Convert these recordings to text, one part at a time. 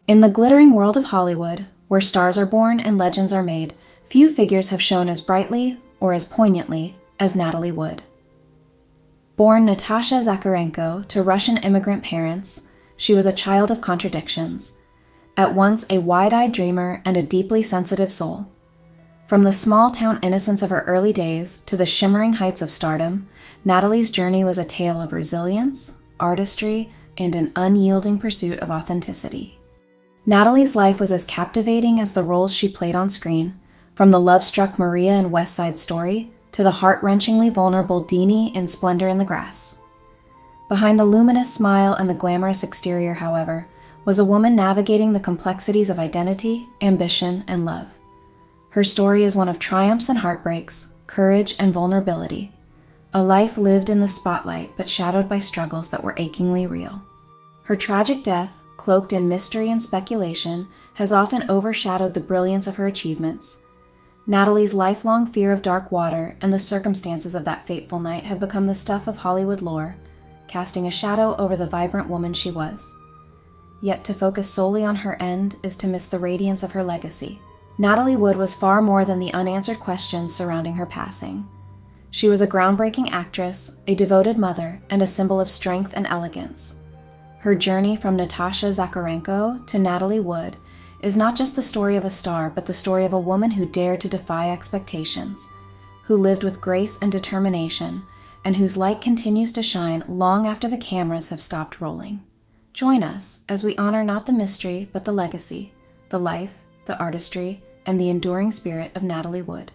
In the glittering world of Hollywood, where stars are born and legends are made, few figures have shone as brightly or as poignantly as Natalie Wood. Born Natasha Zakharenko to Russian immigrant parents, she was a child of contradictions, at once a wide-eyed dreamer and a deeply sensitive soul. From the small-town innocence of her early days to the shimmering heights of stardom, Natalie's journey was a tale of resilience, artistry, and an unyielding pursuit of authenticity. Natalie's life was as captivating as the roles she played on screen, from the love-struck Maria in West Side Story to the heart-wrenchingly vulnerable Deanie in Splendor in the Grass. Behind the luminous smile and the glamorous exterior, however, was a woman navigating the complexities of identity, ambition, and love. Her story is one of triumphs and heartbreaks, courage and vulnerability, a life lived in the spotlight but shadowed by struggles that were achingly real. Her tragic death, cloaked in mystery and speculation, has often overshadowed the brilliance of her achievements. Natalie's lifelong fear of dark water and the circumstances of that fateful night have become the stuff of Hollywood lore, casting a shadow over the vibrant woman she was. Yet to focus solely on her end is to miss the radiance of her legacy. Natalie Wood was far more than the unanswered questions surrounding her passing. She was a groundbreaking actress, a devoted mother, and a symbol of strength and elegance. Her journey from Natasha Zakharenko to Natalie Wood is not just the story of a star, but the story of a woman who dared to defy expectations, who lived with grace and determination, and whose light continues to shine long after the cameras have stopped rolling. Join us as we honor not the mystery, but the legacy, the life, the artistry, and the enduring spirit of Natalie Wood.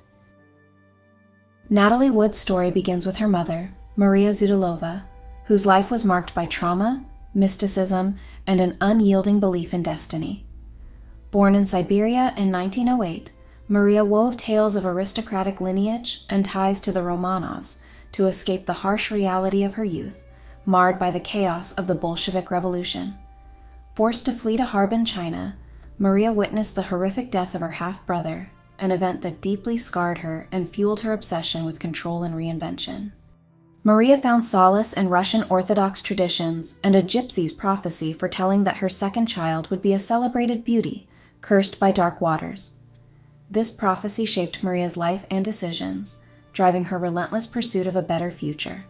Natalie Wood's story begins with her mother, Maria Zudilova, whose life was marked by trauma, mysticism, and an unyielding belief in destiny. Born in Siberia in 1908, Maria wove tales of aristocratic lineage and ties to the Romanovs to escape the harsh reality of her youth, marred by the chaos of the Bolshevik Revolution. Forced to flee to Harbin, China, Maria witnessed the horrific death of her half-brother, an event that deeply scarred her and fueled her obsession with control and reinvention. Maria found solace in Russian Orthodox traditions and a gypsy's prophecy foretelling that her second child would be a celebrated beauty, cursed by dark waters. This prophecy shaped Maria's life and decisions, driving her relentless pursuit of a better future.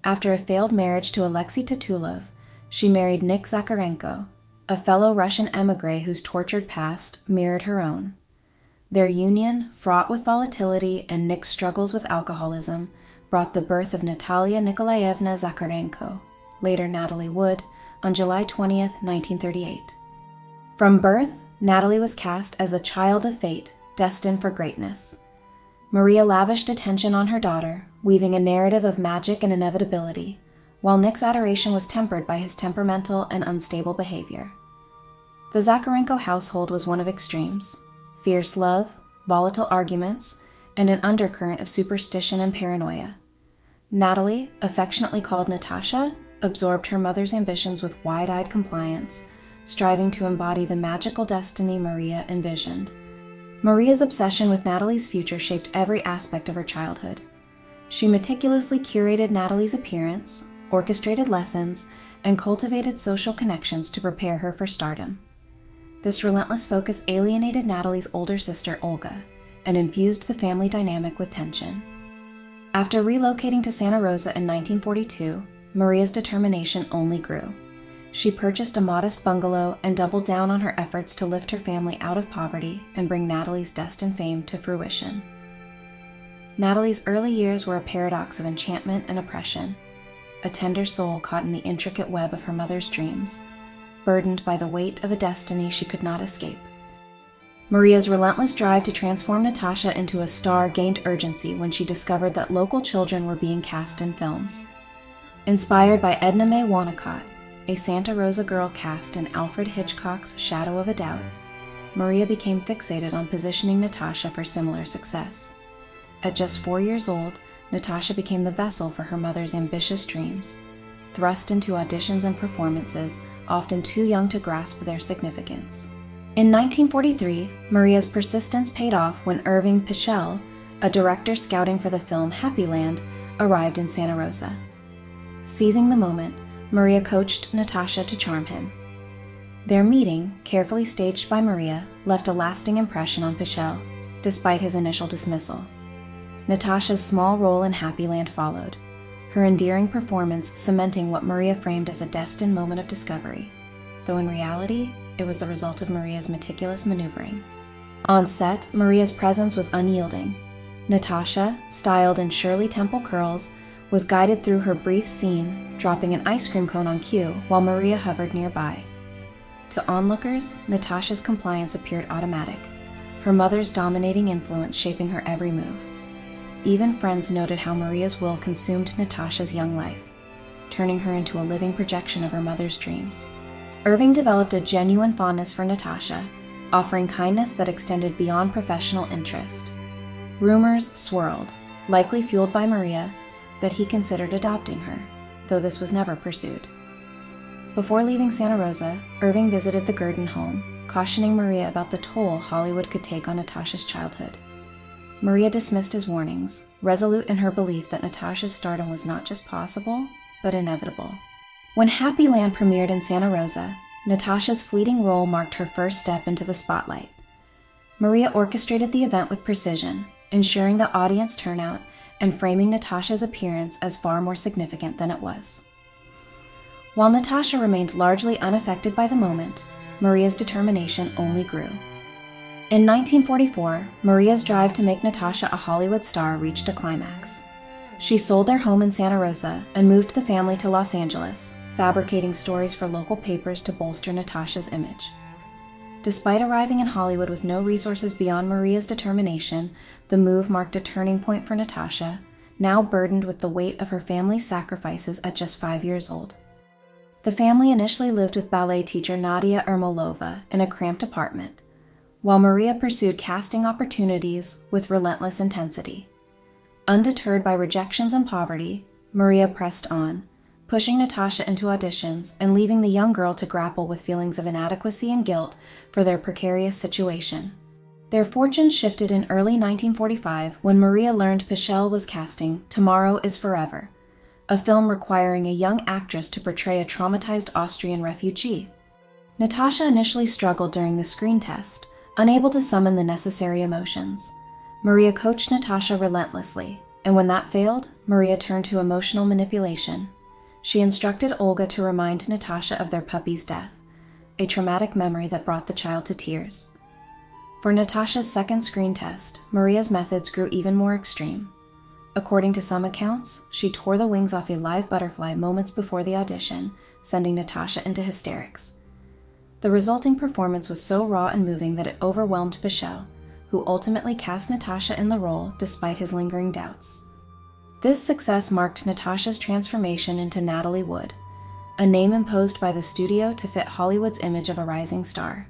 After a failed marriage to Alexei Tatulov, she married Nick Zakharenko, a fellow Russian émigré whose tortured past mirrored her own. Their union, fraught with volatility and Nick's struggles with alcoholism, brought the birth of Natalia Nikolaevna Zakharenko, later Natalie Wood, on July 20, 1938. From birth, Natalie was cast as the child of fate, destined for greatness. Maria lavished attention on her daughter, weaving a narrative of magic and inevitability, while Nick's adoration was tempered by his temperamental and unstable behavior. The Zakharenko household was one of extremes: fierce love, volatile arguments, and an undercurrent of superstition and paranoia. Natalie, affectionately called Natasha, absorbed her mother's ambitions with wide-eyed compliance, striving to embody the magical destiny Maria envisioned. Maria's obsession with Natalie's future shaped every aspect of her childhood. She meticulously curated Natalie's appearance, orchestrated lessons, and cultivated social connections to prepare her for stardom. This relentless focus alienated Natalie's older sister, Olga, and infused the family dynamic with tension. After relocating to Santa Rosa in 1942, Maria's determination only grew. She purchased a modest bungalow and doubled down on her efforts to lift her family out of poverty and bring Natalie's destined fame to fruition. Natalie's early years were a paradox of enchantment and oppression, a tender soul caught in the intricate web of her mother's dreams, burdened by the weight of a destiny she could not escape. Maria's relentless drive to transform Natasha into a star gained urgency when she discovered that local children were being cast in films. Inspired by Edna Mae Wanacott, a Santa Rosa girl cast in Alfred Hitchcock's Shadow of a Doubt, Maria became fixated on positioning Natasha for similar success. At just 4 years old, Natasha became the vessel for her mother's ambitious dreams, thrust into auditions and performances, often too young to grasp their significance. In 1943, Maria's persistence paid off when Irving Pichel, a director scouting for the film Happy Land, arrived in Santa Rosa. Seizing the moment, Maria coached Natasha to charm him. Their meeting, carefully staged by Maria, left a lasting impression on Pichel, despite his initial dismissal. Natasha's small role in Happy Land followed, her endearing performance cementing what Maria framed as a destined moment of discovery, though in reality, it was the result of Maria's meticulous maneuvering. On set, Maria's presence was unyielding. Natasha, styled in Shirley Temple curls, was guided through her brief scene, dropping an ice cream cone on cue while Maria hovered nearby. To onlookers, Natasha's compliance appeared automatic, her mother's dominating influence shaping her every move. Even friends noted how Maria's will consumed Natasha's young life, turning her into a living projection of her mother's dreams. Irving developed a genuine fondness for Natasha, offering kindness that extended beyond professional interest. Rumors swirled, likely fueled by Maria, that he considered adopting her, though this was never pursued. Before leaving Santa Rosa, Irving visited the Gurdon home, cautioning Maria about the toll Hollywood could take on Natasha's childhood. Maria dismissed his warnings, resolute in her belief that Natasha's stardom was not just possible, but inevitable. When Happy Land premiered in Santa Rosa, Natasha's fleeting role marked her first step into the spotlight. Maria orchestrated the event with precision, ensuring the audience turnout and framing Natasha's appearance as far more significant than it was. While Natasha remained largely unaffected by the moment, Maria's determination only grew. In 1944, Maria's drive to make Natasha a Hollywood star reached a climax. She sold their home in Santa Rosa and moved the family to Los Angeles, fabricating stories for local papers to bolster Natasha's image. Despite arriving in Hollywood with no resources beyond Maria's determination, the move marked a turning point for Natasha, now burdened with the weight of her family's sacrifices at just 5 years old. The family initially lived with ballet teacher Nadia Ermolova in a cramped apartment, while Maria pursued casting opportunities with relentless intensity. Undeterred by rejections and poverty, Maria pressed on, pushing Natasha into auditions and leaving the young girl to grapple with feelings of inadequacy and guilt for their precarious situation. Their fortunes shifted in early 1945 when Maria learned Pichel was casting Tomorrow is Forever, a film requiring a young actress to portray a traumatized Austrian refugee. Natasha initially struggled during the screen test, unable to summon the necessary emotions. Maria coached Natasha relentlessly, and when that failed, Maria turned to emotional manipulation. She instructed Olga to remind Natasha of their puppy's death, a traumatic memory that brought the child to tears. For Natasha's second screen test, Maria's methods grew even more extreme. According to some accounts, she tore the wings off a live butterfly moments before the audition, sending Natasha into hysterics. The resulting performance was so raw and moving that it overwhelmed Pichel, who ultimately cast Natasha in the role despite his lingering doubts. This success marked Natasha's transformation into Natalie Wood, a name imposed by the studio to fit Hollywood's image of a rising star.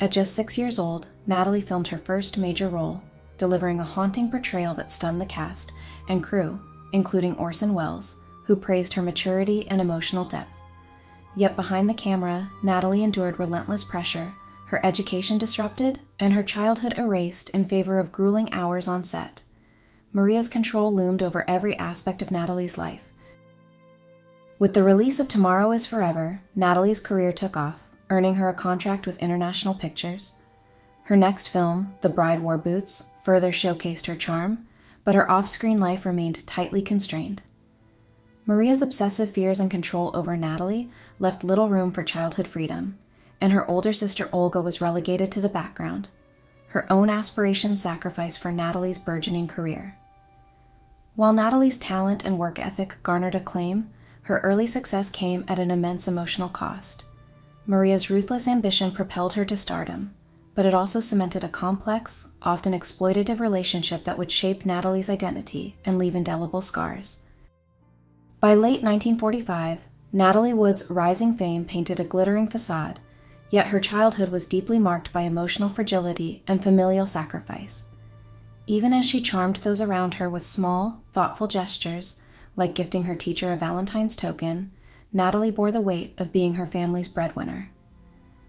At just 6 years old, Natalie filmed her first major role, delivering a haunting portrayal that stunned the cast and crew, including Orson Welles, who praised her maturity and emotional depth. Yet behind the camera, Natalie endured relentless pressure, her education disrupted, and her childhood erased in favor of grueling hours on set. Maria's control loomed over every aspect of Natalie's life. With the release of Tomorrow is Forever, Natalie's career took off, earning her a contract with International Pictures. Her next film, The Bride Wore Boots, further showcased her charm, but her off-screen life remained tightly constrained. Maria's obsessive fears and control over Natalie left little room for childhood freedom, and her older sister Olga was relegated to the background, her own aspirations sacrificed for Natalie's burgeoning career. While Natalie's talent and work ethic garnered acclaim, her early success came at an immense emotional cost. Maria's ruthless ambition propelled her to stardom, but it also cemented a complex, often exploitative relationship that would shape Natalie's identity and leave indelible scars. By late 1945, Natalie Wood's rising fame painted a glittering facade, yet her childhood was deeply marked by emotional fragility and familial sacrifice. Even as she charmed those around her with small, thoughtful gestures, like gifting her teacher a Valentine's token, Natalie bore the weight of being her family's breadwinner.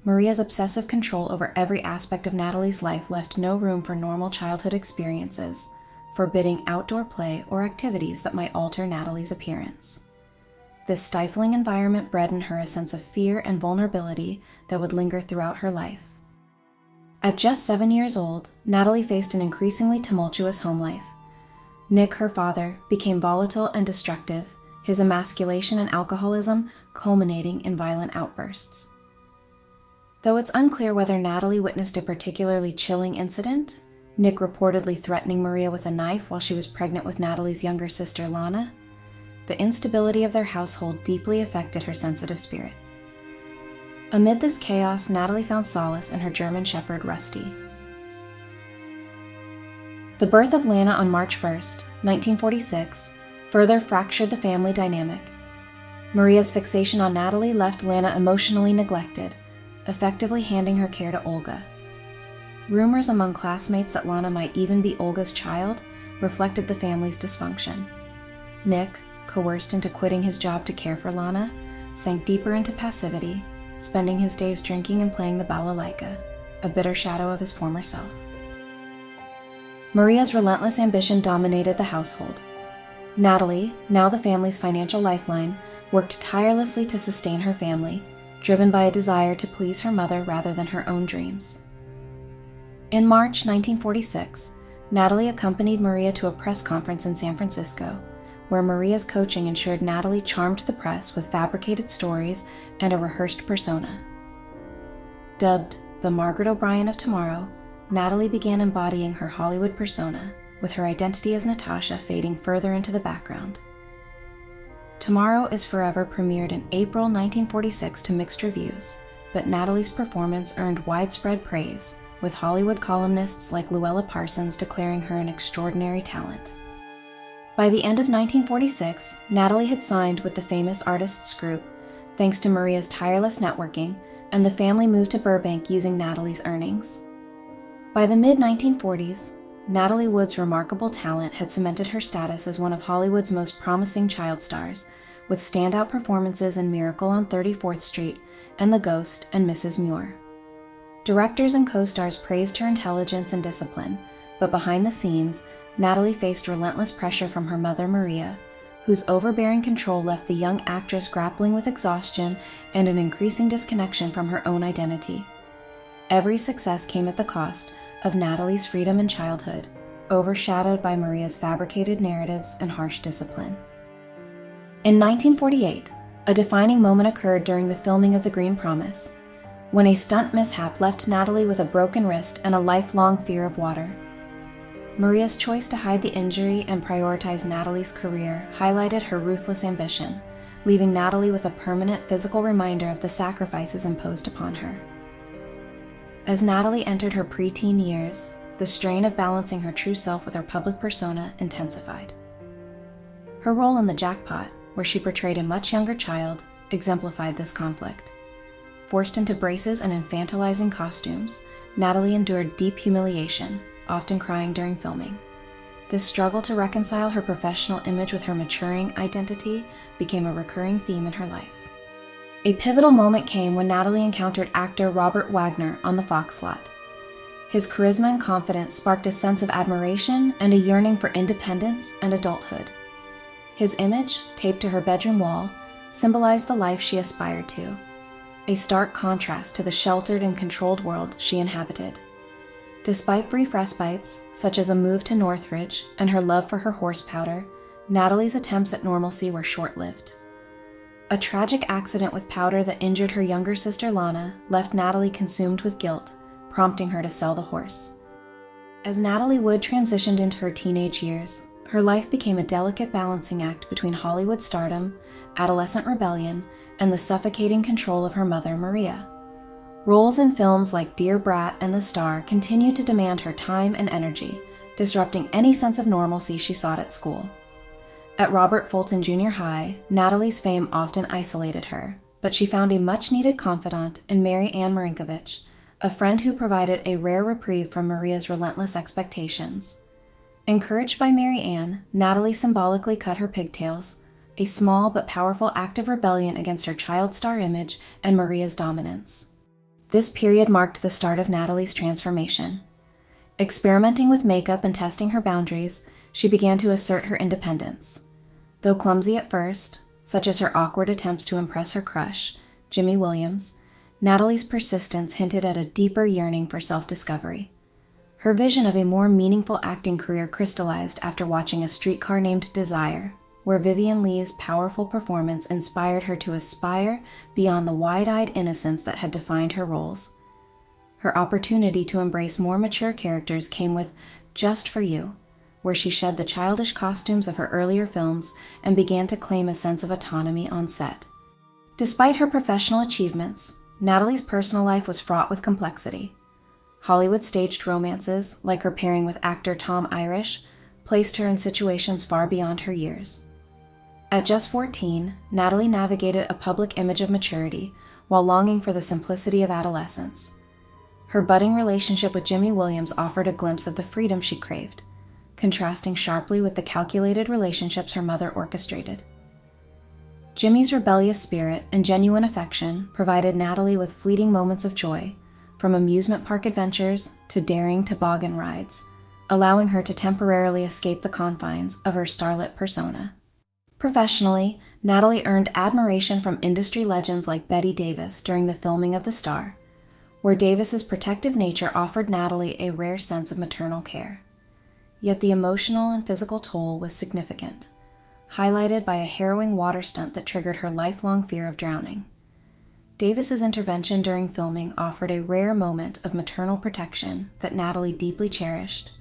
Maria's obsessive control over every aspect of Natalie's life left no room for normal childhood experiences, forbidding outdoor play or activities that might alter Natalie's appearance. this stifling environment bred in her a sense of fear and vulnerability that would linger throughout her life. At just 7 years old, Natalie faced an increasingly tumultuous home life. Nick, her father, became volatile and destructive, his emasculation and alcoholism culminating in violent outbursts. Though it's unclear whether Natalie witnessed a particularly chilling incident, Nick reportedly threatening Maria with a knife while she was pregnant with Natalie's younger sister Lana, the instability of their household deeply affected her sensitive spirit. Amid this chaos, Natalie found solace in her German shepherd Rusty. The birth of Lana on March 1st, 1946, further fractured the family dynamic. Maria's fixation on Natalie left Lana emotionally neglected, effectively handing her care to Olga. Rumors among classmates that Lana might even be Olga's child reflected the family's dysfunction. Nick, coerced into quitting his job to care for Lana, sank deeper into passivity, spending his days drinking and playing the balalaika, a bitter shadow of his former self. Maria's relentless ambition dominated the household. Natalie, now the family's financial lifeline, worked tirelessly to sustain her family, driven by a desire to please her mother rather than her own dreams. In March 1946, Natalie accompanied Maria to a press conference in San Francisco, where Maria's coaching ensured Natalie charmed the press with fabricated stories and a rehearsed persona. Dubbed the Margaret O'Brien of Tomorrow, Natalie began embodying her Hollywood persona, with her identity as Natasha fading further into the background. Tomorrow is Forever premiered in April 1946 to mixed reviews, but Natalie's performance earned widespread praise, with Hollywood columnists like Luella Parsons declaring her an extraordinary talent. By the end of 1946, Natalie had signed with the Famous Artists Group, thanks to Maria's tireless networking, and the family moved to Burbank using Natalie's earnings. By the mid-1940s, Natalie Wood's remarkable talent had cemented her status as one of Hollywood's most promising child stars, with standout performances in Miracle on 34th Street and The Ghost and Mrs. Muir. Directors and co-stars praised her intelligence and discipline, but behind the scenes, Natalie faced relentless pressure from her mother Maria, whose overbearing control left the young actress grappling with exhaustion and an increasing disconnection from her own identity. Every success came at the cost of Natalie's freedom in childhood, overshadowed by Maria's fabricated narratives and harsh discipline. In 1948, a defining moment occurred during the filming of The Green Promise, when a stunt mishap left Natalie with a broken wrist and a lifelong fear of water. Maria's choice to hide the injury and prioritize Natalie's career highlighted her ruthless ambition, leaving Natalie with a permanent physical reminder of the sacrifices imposed upon her. As Natalie entered her preteen years, the strain of balancing her true self with her public persona intensified. Her role in The Jackpot, where she portrayed a much younger child, exemplified this conflict. Forced into braces and infantilizing costumes, Natalie endured deep humiliation, often crying during filming. This struggle to reconcile her professional image with her maturing identity became a recurring theme in her life. A pivotal moment came when Natalie encountered actor Robert Wagner on the Fox lot. His charisma and confidence sparked a sense of admiration and a yearning for independence and adulthood. His image, taped to her bedroom wall, symbolized the life she aspired to, a stark contrast to the sheltered and controlled world she inhabited. Despite brief respites, such as a move to Northridge and her love for her horse powder, Natalie's attempts at normalcy were short-lived. A tragic accident with powder that injured her younger sister Lana left Natalie consumed with guilt, prompting her to sell the horse. As Natalie Wood transitioned into her teenage years, her life became a delicate balancing act between Hollywood stardom, adolescent rebellion, and the suffocating control of her mother Maria. Roles in films like Dear Brat and The Star continued to demand her time and energy, disrupting any sense of normalcy she sought at school. At Robert Fulton Junior High, Natalie's fame often isolated her, but she found a much-needed confidant in Mary Ann Marinkovich, a friend who provided a rare reprieve from Maria's relentless expectations. Encouraged by Mary Ann, Natalie symbolically cut her pigtails, a small but powerful act of rebellion against her child star image and Maria's dominance. This period marked the start of Natalie's transformation. Experimenting with makeup and testing her boundaries, she began to assert her independence. Though clumsy at first, such as her awkward attempts to impress her crush, Jimmy Williams, Natalie's persistence hinted at a deeper yearning for self-discovery. Her vision of a more meaningful acting career crystallized after watching A Streetcar Named Desire, where Vivien Leigh's powerful performance inspired her to aspire beyond the wide-eyed innocence that had defined her roles. Her opportunity to embrace more mature characters came with Just for You, where she shed the childish costumes of her earlier films and began to claim a sense of autonomy on set. Despite her professional achievements, Natalie's personal life was fraught with complexity. Hollywood staged romances, like her pairing with actor Tom Irish, placed her in situations far beyond her years. At just 14, Natalie navigated a public image of maturity while longing for the simplicity of adolescence. Her budding relationship with Jimmy Williams offered a glimpse of the freedom she craved, contrasting sharply with the calculated relationships her mother orchestrated. Jimmy's rebellious spirit and genuine affection provided Natalie with fleeting moments of joy, from amusement park adventures to daring toboggan rides, allowing her to temporarily escape the confines of her starlet persona. Professionally, Natalie earned admiration from industry legends like Bette Davis during the filming of The Star, where Davis's protective nature offered Natalie a rare sense of maternal care. Yet the emotional and physical toll was significant, highlighted by a harrowing water stunt that triggered her lifelong fear of drowning. Davis's intervention during filming offered a rare moment of maternal protection that Natalie deeply cherished,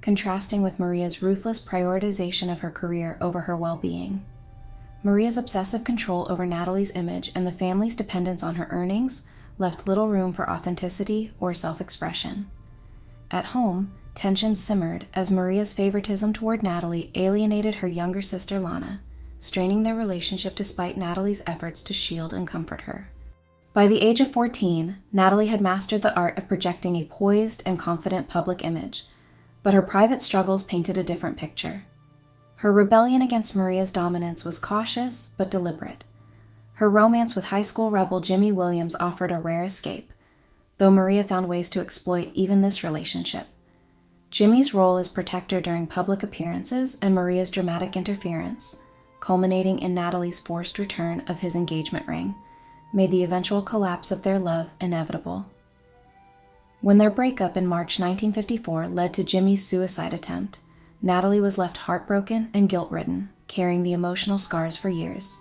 contrasting with Maria's ruthless prioritization of her career over her well-being. Maria's obsessive control over Natalie's image and the family's dependence on her earnings left little room for authenticity or self-expression. At home, tensions simmered as Maria's favoritism toward Natalie alienated her younger sister Lana, straining their relationship despite Natalie's efforts to shield and comfort her. By the age of 14, Natalie had mastered the art of projecting a poised and confident public image, but her private struggles painted a different picture. Her rebellion against Maria's dominance was cautious but deliberate. Her romance with high school rebel Jimmy Williams offered a rare escape, though Maria found ways to exploit even this relationship. Jimmy's role as protector during public appearances and Maria's dramatic interference, culminating in Natalie's forced return of his engagement ring, made the eventual collapse of their love inevitable. When their breakup in March 1954 led to Jimmy's suicide attempt, Natalie was left heartbroken and guilt-ridden, carrying the emotional scars for years.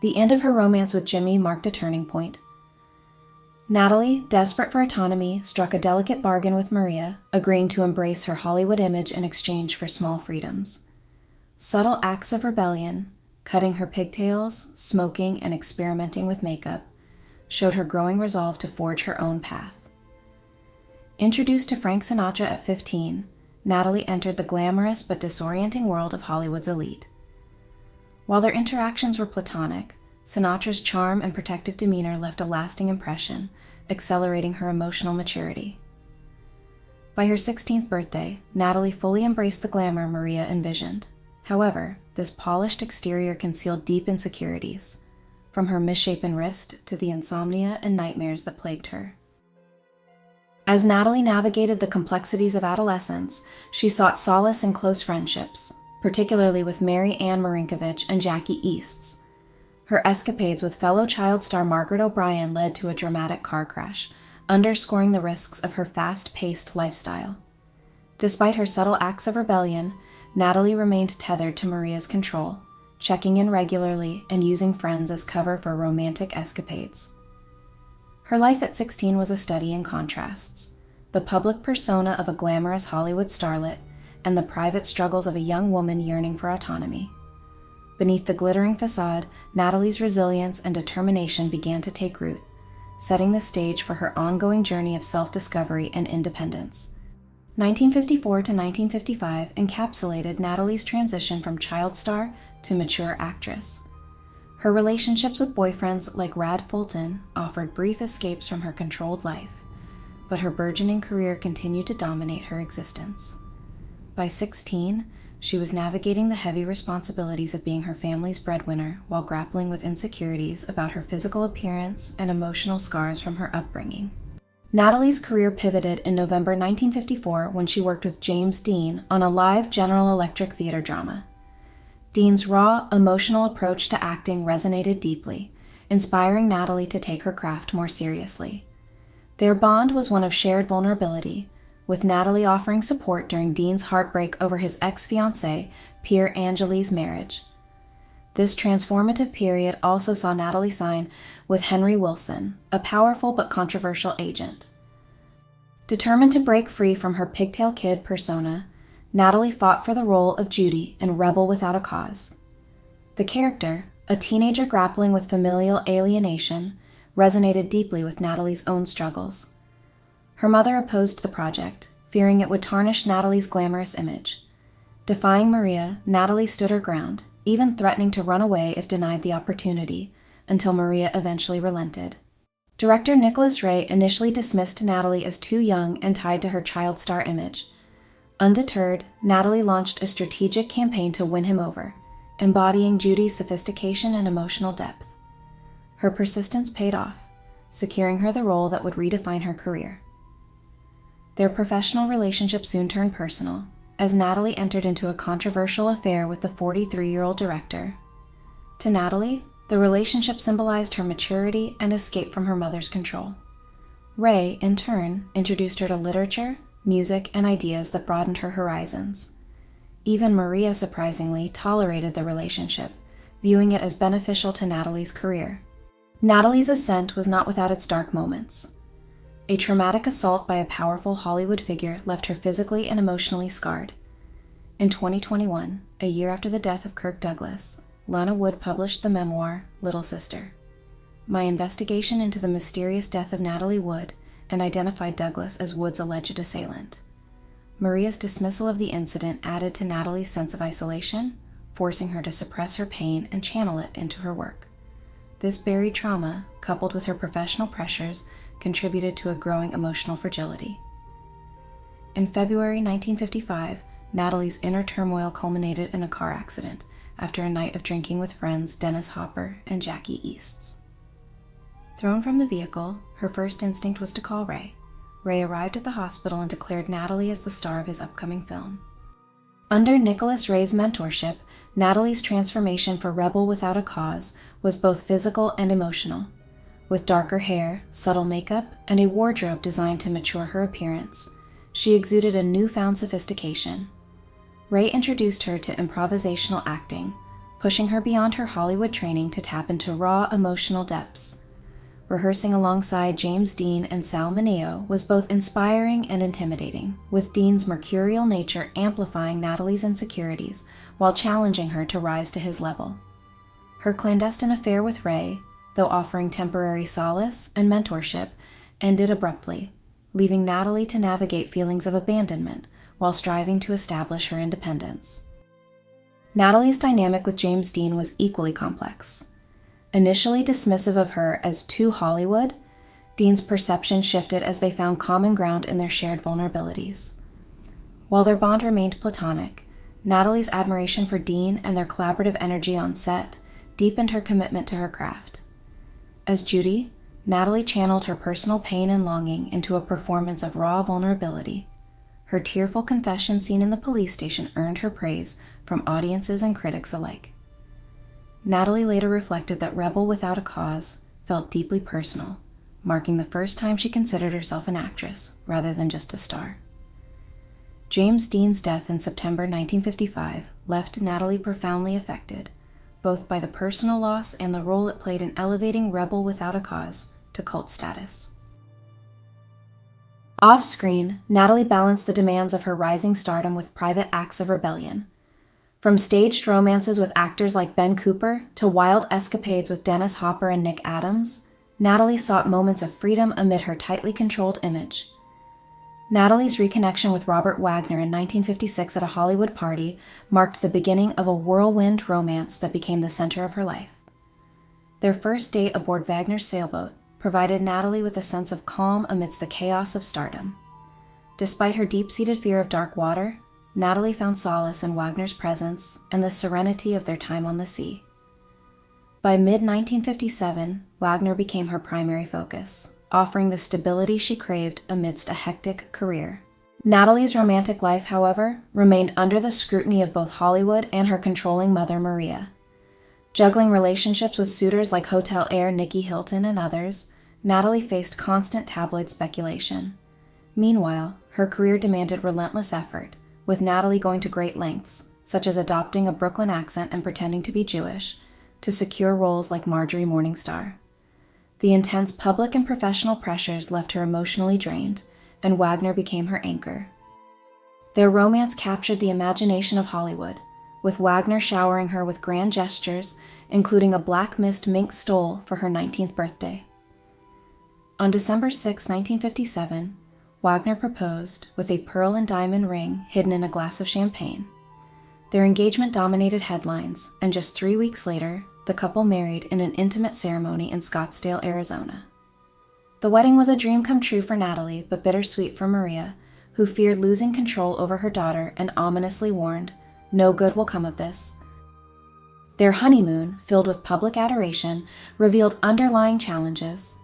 The end of her romance with Jimmy marked a turning point. Natalie, desperate for autonomy, struck a delicate bargain with Maria, agreeing to embrace her Hollywood image in exchange for small freedoms. Subtle acts of rebellion, cutting her pigtails, smoking, and experimenting with makeup, showed her growing resolve to forge her own path. Introduced to Frank Sinatra at 15, Natalie entered the glamorous but disorienting world of Hollywood's elite. While their interactions were platonic, Sinatra's charm and protective demeanor left a lasting impression, accelerating her emotional maturity. By her 16th birthday, Natalie fully embraced the glamour Maria envisioned. However, this polished exterior concealed deep insecurities, from her misshapen wrist to the insomnia and nightmares that plagued her. As Natalie navigated the complexities of adolescence, she sought solace in close friendships, particularly with Mary Ann Marinkovich and Jackie Easts. Her escapades with fellow child star Margaret O'Brien led to a dramatic car crash, underscoring the risks of her fast-paced lifestyle. Despite her subtle acts of rebellion, Natalie remained tethered to Maria's control, checking in regularly and using friends as cover for romantic escapades. Her life at 16 was a study in contrasts: the public persona of a glamorous Hollywood starlet and the private struggles of a young woman yearning for autonomy. Beneath the glittering facade, Natalie's resilience and determination began to take root, setting the stage for her ongoing journey of self-discovery and independence. 1954 to 1955 encapsulated Natalie's transition from child star to mature actress. Her relationships with boyfriends like Rad Fulton offered brief escapes from her controlled life, but her burgeoning career continued to dominate her existence. By 16, she was navigating the heavy responsibilities of being her family's breadwinner while grappling with insecurities about her physical appearance and emotional scars from her upbringing. Natalie's career pivoted in November 1954 when she worked with James Dean on a live General Electric theater drama. Dean's raw, emotional approach to acting resonated deeply, inspiring Natalie to take her craft more seriously. Their bond was one of shared vulnerability, with Natalie offering support during Dean's heartbreak over his ex-fiancée, Pier Angeli's marriage. This transformative period also saw Natalie sign with Henry Wilson, a powerful but controversial agent. Determined to break free from her pigtail kid persona, Natalie fought for the role of Judy in Rebel Without a Cause. The character, a teenager grappling with familial alienation, resonated deeply with Natalie's own struggles. Her mother opposed the project, fearing it would tarnish Natalie's glamorous image. Defying Maria, Natalie stood her ground, even threatening to run away if denied the opportunity, until Maria eventually relented. Director Nicholas Ray initially dismissed Natalie as too young and tied to her child star image. Undeterred, Natalie launched a strategic campaign to win him over, embodying Judy's sophistication and emotional depth. Her persistence paid off, securing her the role that would redefine her career. Their professional relationship soon turned personal, as Natalie entered into a controversial affair with the 43-year-old director. To Natalie, the relationship symbolized her maturity and escape from her mother's control. Ray, in turn, introduced her to literature, music, and ideas that broadened her horizons. Even Maria, surprisingly, tolerated the relationship, viewing it as beneficial to Natalie's career. Natalie's ascent was not without its dark moments. A traumatic assault by a powerful Hollywood figure left her physically and emotionally scarred. In 2021, a year after the death of Kirk Douglas, Lana Wood published the memoir, Little Sister. My investigation into the mysterious death of Natalie Wood and identified Douglas as Wood's alleged assailant. Maria's dismissal of the incident added to Natalie's sense of isolation, forcing her to suppress her pain and channel it into her work. This buried trauma, coupled with her professional pressures, contributed to a growing emotional fragility. In February 1955, Natalie's inner turmoil culminated in a car accident after a night of drinking with friends Dennis Hopper and Jackie Easts. Thrown from the vehicle, her first instinct was to call Ray. Ray arrived at the hospital and declared Natalie as the star of his upcoming film. Under Nicholas Ray's mentorship, Natalie's transformation for Rebel Without a Cause was both physical and emotional. With darker hair, subtle makeup, and a wardrobe designed to mature her appearance, she exuded a newfound sophistication. Ray introduced her to improvisational acting, pushing her beyond her Hollywood training to tap into raw emotional depths. Rehearsing alongside James Dean and Sal Mineo was both inspiring and intimidating, with Dean's mercurial nature amplifying Natalie's insecurities while challenging her to rise to his level. Her clandestine affair with Ray, though offering temporary solace and mentorship, ended abruptly, leaving Natalie to navigate feelings of abandonment while striving to establish her independence. Natalie's dynamic with James Dean was equally complex. Initially dismissive of her as too Hollywood, Dean's perception shifted as they found common ground in their shared vulnerabilities. While their bond remained platonic, Natalie's admiration for Dean and their collaborative energy on set deepened her commitment to her craft. As Judy, Natalie channeled her personal pain and longing into a performance of raw vulnerability. Her tearful confession scene in the police station earned her praise from audiences and critics alike. Natalie later reflected that Rebel Without a Cause felt deeply personal, marking the first time she considered herself an actress rather than just a star. James Dean's death in September 1955 left Natalie profoundly affected, both by the personal loss and the role it played in elevating Rebel Without a Cause to cult status. Off-screen, Natalie balanced the demands of her rising stardom with private acts of rebellion. From staged romances with actors like Ben Cooper to wild escapades with Dennis Hopper and Nick Adams, Natalie sought moments of freedom amid her tightly controlled image. Natalie's reconnection with Robert Wagner in 1956 at a Hollywood party marked the beginning of a whirlwind romance that became the center of her life. Their first date aboard Wagner's sailboat provided Natalie with a sense of calm amidst the chaos of stardom. Despite her deep-seated fear of dark water, Natalie found solace in Wagner's presence and the serenity of their time on the sea. By mid-1957, Wagner became her primary focus, offering the stability she craved amidst a hectic career. Natalie's romantic life, however, remained under the scrutiny of both Hollywood and her controlling mother, Maria. Juggling relationships with suitors like hotel heir Nicky Hilton and others, Natalie faced constant tabloid speculation. Meanwhile, her career demanded relentless effort, with Natalie going to great lengths, such as adopting a Brooklyn accent and pretending to be Jewish, to secure roles like Marjorie Morningstar. The intense public and professional pressures left her emotionally drained, and Wagner became her anchor. Their romance captured the imagination of Hollywood, with Wagner showering her with grand gestures, including a black mist mink stole for her 19th birthday. On December 6, 1957, Wagner proposed with a pearl and diamond ring hidden in a glass of champagne. Their engagement dominated headlines, and just 3 weeks later, the couple married in an intimate ceremony in Scottsdale, Arizona. The wedding was a dream come true for Natalie, but bittersweet for Maria, who feared losing control over her daughter and ominously warned, "No good will come of this." Their honeymoon, filled with public adoration, revealed underlying challenges.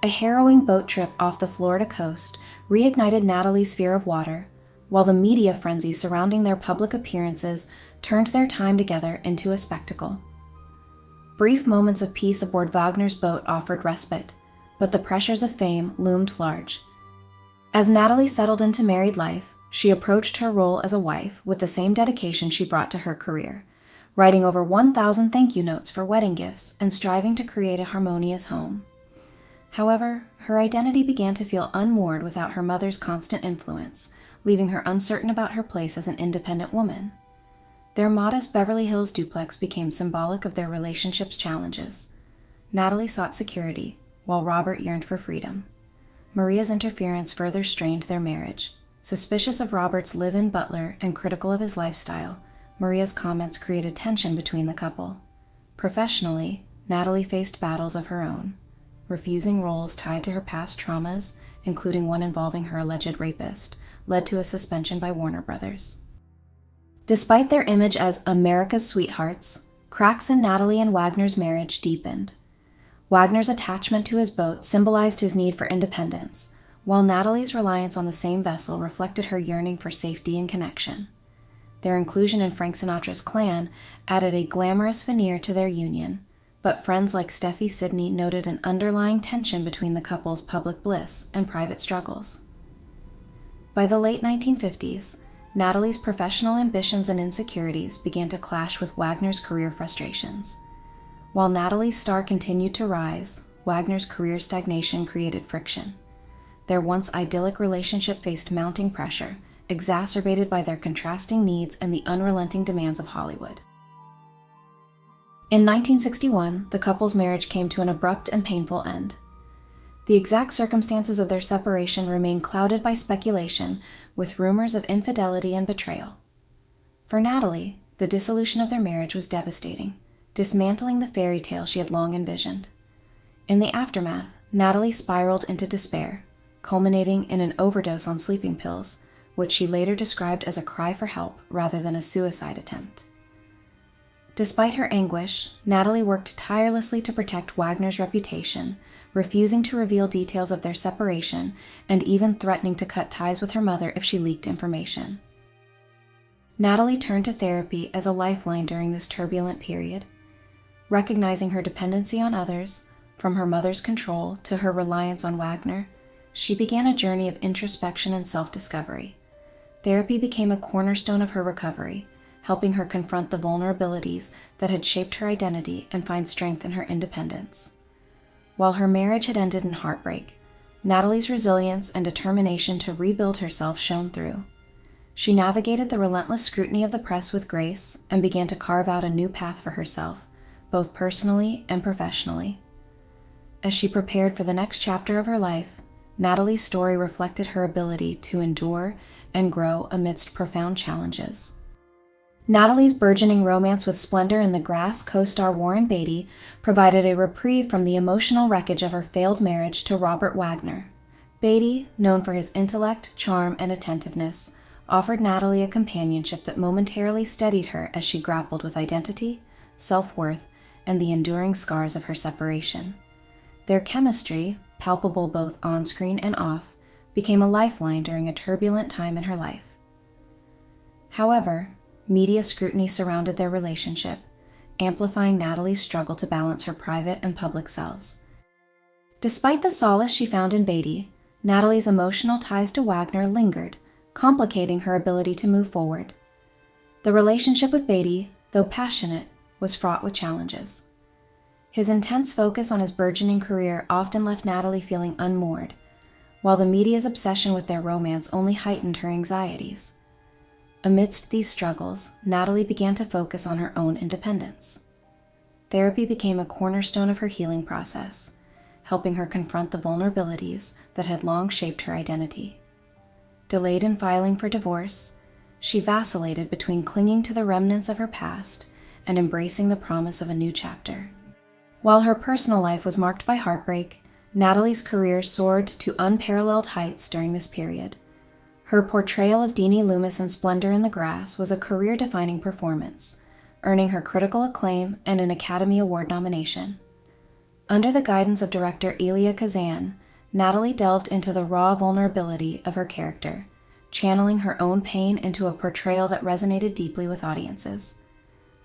A harrowing boat trip off the Florida coast reignited Natalie's fear of water, while the media frenzy surrounding their public appearances turned their time together into a spectacle. Brief moments of peace aboard Wagner's boat offered respite, but the pressures of fame loomed large. As Natalie settled into married life, she approached her role as a wife with the same dedication she brought to her career, writing over 1,000 thank you notes for wedding gifts and striving to create a harmonious home. However, her identity began to feel unmoored without her mother's constant influence, leaving her uncertain about her place as an independent woman. Their modest Beverly Hills duplex became symbolic of their relationship's challenges. Natalie sought security, while Robert yearned for freedom. Maria's interference further strained their marriage. Suspicious of Robert's live-in butler and critical of his lifestyle, Maria's comments created tension between the couple. Professionally, Natalie faced battles of her own. Refusing roles tied to her past traumas, including one involving her alleged rapist, led to a suspension by Warner Brothers. Despite their image as America's sweethearts, cracks in Natalie and Wagner's marriage deepened. Wagner's attachment to his boat symbolized his need for independence, while Natalie's reliance on the same vessel reflected her yearning for safety and connection. Their inclusion in Frank Sinatra's clan added a glamorous veneer to their union, but friends like Steffi Sidney noted an underlying tension between the couple's public bliss and private struggles. By the late 1950s, Natalie's professional ambitions and insecurities began to clash with Wagner's career frustrations. While Natalie's star continued to rise, Wagner's career stagnation created friction. Their once idyllic relationship faced mounting pressure, exacerbated by their contrasting needs and the unrelenting demands of Hollywood. In 1961, the couple's marriage came to an abrupt and painful end. The exact circumstances of their separation remain clouded by speculation, with rumors of infidelity and betrayal. For Natalie, the dissolution of their marriage was devastating, dismantling the fairy tale she had long envisioned. In the aftermath, Natalie spiraled into despair, culminating in an overdose on sleeping pills, which she later described as a cry for help rather than a suicide attempt. Despite her anguish, Natalie worked tirelessly to protect Wagner's reputation, refusing to reveal details of their separation and even threatening to cut ties with her mother if she leaked information. Natalie turned to therapy as a lifeline during this turbulent period. Recognizing her dependency on others, from her mother's control to her reliance on Wagner, she began a journey of introspection and self-discovery. Therapy became a cornerstone of her recovery, helping her confront the vulnerabilities that had shaped her identity and find strength in her independence. While her marriage had ended in heartbreak, Natalie's resilience and determination to rebuild herself shone through. She navigated the relentless scrutiny of the press with grace and began to carve out a new path for herself, both personally and professionally. As she prepared for the next chapter of her life, Natalie's story reflected her ability to endure and grow amidst profound challenges. Natalie's burgeoning romance with Splendor in the Grass co-star Warren Beatty provided a reprieve from the emotional wreckage of her failed marriage to Robert Wagner. Beatty, known for his intellect, charm, and attentiveness, offered Natalie a companionship that momentarily steadied her as she grappled with identity, self-worth, and the enduring scars of her separation. Their chemistry, palpable both on-screen and off, became a lifeline during a turbulent time in her life. However, media scrutiny surrounded their relationship, amplifying Natalie's struggle to balance her private and public selves. Despite the solace she found in Beatty, Natalie's emotional ties to Wagner lingered, complicating her ability to move forward. The relationship with Beatty, though passionate, was fraught with challenges. His intense focus on his burgeoning career often left Natalie feeling unmoored, while the media's obsession with their romance only heightened her anxieties. Amidst these struggles, Natalie began to focus on her own independence. Therapy became a cornerstone of her healing process, helping her confront the vulnerabilities that had long shaped her identity. Delayed in filing for divorce, she vacillated between clinging to the remnants of her past and embracing the promise of a new chapter. While her personal life was marked by heartbreak, Natalie's career soared to unparalleled heights during this period. Her portrayal of Deanie Loomis in Splendor in the Grass was a career-defining performance, earning her critical acclaim and an Academy Award nomination. Under the guidance of director Elia Kazan, Natalie delved into the raw vulnerability of her character, channeling her own pain into a portrayal that resonated deeply with audiences.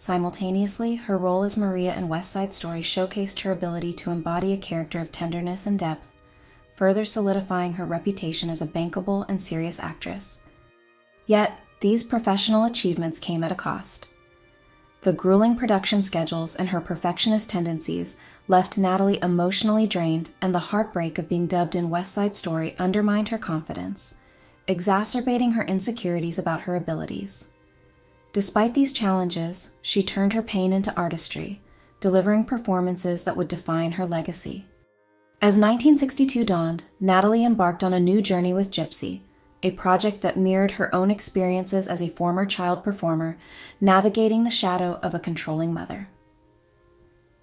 Simultaneously, her role as Maria in West Side Story showcased her ability to embody a character of tenderness and depth, further solidifying her reputation as a bankable and serious actress. Yet, these professional achievements came at a cost. The grueling production schedules and her perfectionist tendencies left Natalie emotionally drained, and the heartbreak of being dubbed in West Side Story undermined her confidence, exacerbating her insecurities about her abilities. Despite these challenges, she turned her pain into artistry, delivering performances that would define her legacy. As 1962 dawned, Natalie embarked on a new journey with Gypsy, a project that mirrored her own experiences as a former child performer, navigating the shadow of a controlling mother.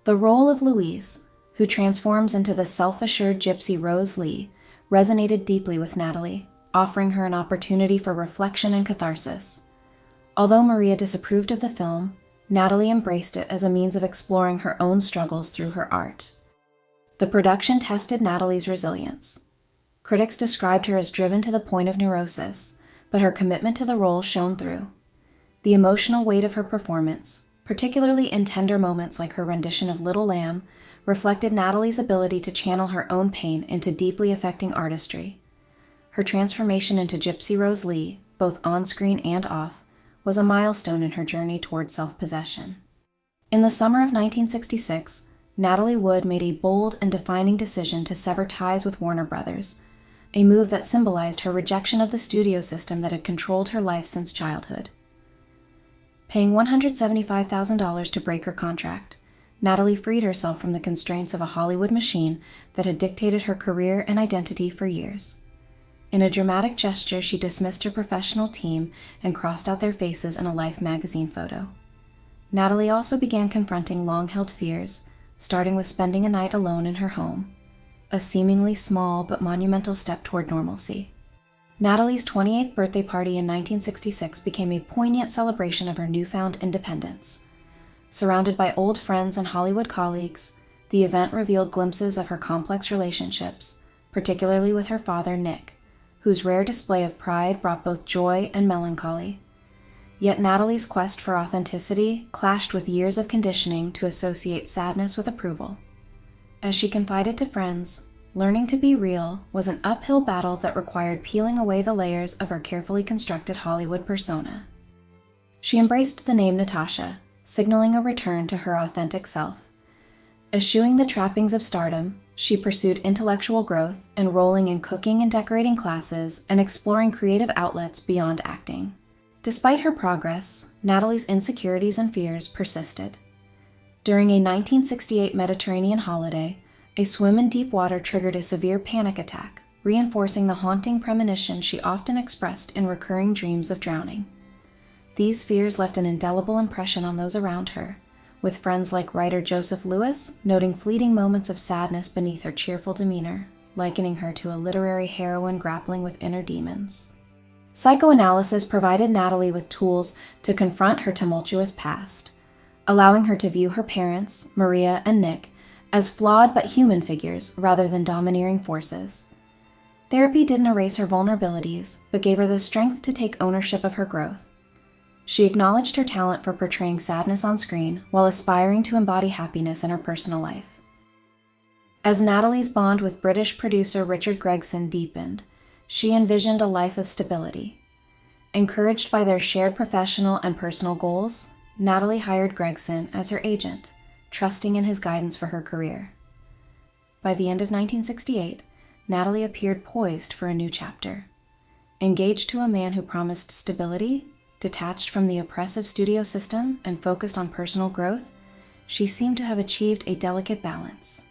The role of Louise, who transforms into the self-assured Gypsy Rose Lee, resonated deeply with Natalie, offering her an opportunity for reflection and catharsis. Although Maria disapproved of the film, Natalie embraced it as a means of exploring her own struggles through her art. The production tested Natalie's resilience. Critics described her as driven to the point of neurosis, but her commitment to the role shone through. The emotional weight of her performance, particularly in tender moments like her rendition of Little Lamb, reflected Natalie's ability to channel her own pain into deeply affecting artistry. Her transformation into Gypsy Rose Lee, both on-screen and off, was a milestone in her journey toward self-possession. In the summer of 1966, Natalie Wood made a bold and defining decision to sever ties with Warner Brothers, a move that symbolized her rejection of the studio system that had controlled her life since childhood. Paying $175,000 to break her contract, Natalie freed herself from the constraints of a Hollywood machine that had dictated her career and identity for years. In a dramatic gesture, she dismissed her professional team and crossed out their faces in a Life magazine photo. Natalie also began confronting long-held fears, starting with spending a night alone in her home, a seemingly small but monumental step toward normalcy. Natalie's 28th birthday party in 1966 became a poignant celebration of her newfound independence. Surrounded by old friends and Hollywood colleagues, the event revealed glimpses of her complex relationships, particularly with her father, Nick, whose rare display of pride brought both joy and melancholy. Yet Natalie's quest for authenticity clashed with years of conditioning to associate sadness with approval. As she confided to friends, learning to be real was an uphill battle that required peeling away the layers of her carefully constructed Hollywood persona. She embraced the name Natasha, signaling a return to her authentic self. Eschewing the trappings of stardom, she pursued intellectual growth, enrolling in cooking and decorating classes and exploring creative outlets beyond acting. Despite her progress, Natalie's insecurities and fears persisted. During a 1968 Mediterranean holiday, a swim in deep water triggered a severe panic attack, reinforcing the haunting premonition she often expressed in recurring dreams of drowning. These fears left an indelible impression on those around her, with friends like writer Joseph Lewis noting fleeting moments of sadness beneath her cheerful demeanor, likening her to a literary heroine grappling with inner demons. Psychoanalysis provided Natalie with tools to confront her tumultuous past, allowing her to view her parents, Maria and Nick, as flawed but human figures rather than domineering forces. Therapy didn't erase her vulnerabilities, but gave her the strength to take ownership of her growth. She acknowledged her talent for portraying sadness on screen while aspiring to embody happiness in her personal life. As Natalie's bond with British producer Richard Gregson deepened, she envisioned a life of stability. Encouraged by their shared professional and personal goals, Natalie hired Gregson as her agent, trusting in his guidance for her career. By the end of 1968, Natalie appeared poised for a new chapter. Engaged to a man who promised stability, detached from the oppressive studio system and focused on personal growth, she seemed to have achieved a delicate balance.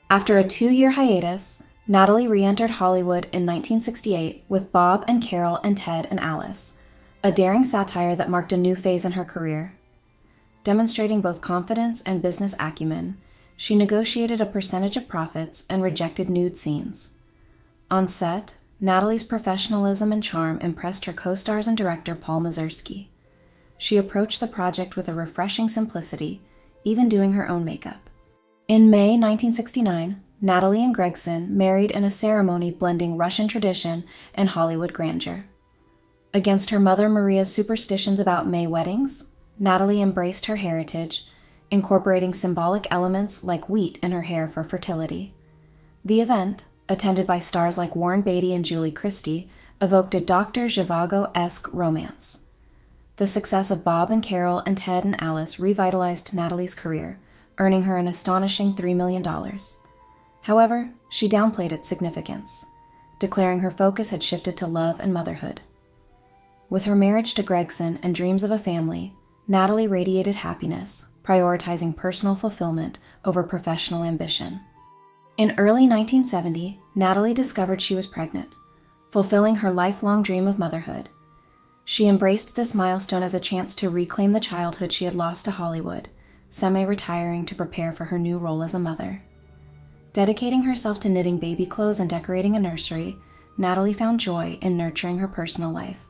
After a 2-year hiatus, Natalie re-entered Hollywood in 1968 with Bob and Carol and Ted and Alice, a daring satire that marked a new phase in her career. Demonstrating both confidence and business acumen, she negotiated a percentage of profits and rejected nude scenes. On set, Natalie's professionalism and charm impressed her co-stars and director Paul Mazursky. She approached the project with a refreshing simplicity, even doing her own makeup. In May 1969, Natalie and Gregson married in a ceremony blending Russian tradition and Hollywood grandeur. Against her mother Maria's superstitions about May weddings, Natalie embraced her heritage, incorporating symbolic elements like wheat in her hair for fertility. The event, attended by stars like Warren Beatty and Julie Christie, evoked a Dr. Zhivago-esque romance. The success of Bob and Carol and Ted and Alice revitalized Natalie's career, earning her an astonishing $3 million. However, she downplayed its significance, declaring her focus had shifted to love and motherhood. With her marriage to Gregson and dreams of a family, Natalie radiated happiness, prioritizing personal fulfillment over professional ambition. In early 1970, Natalie discovered she was pregnant, fulfilling her lifelong dream of motherhood. She embraced this milestone as a chance to reclaim the childhood she had lost to Hollywood, semi-retiring to prepare for her new role as a mother. Dedicating herself to knitting baby clothes and decorating a nursery, Natalie found joy in nurturing her personal life.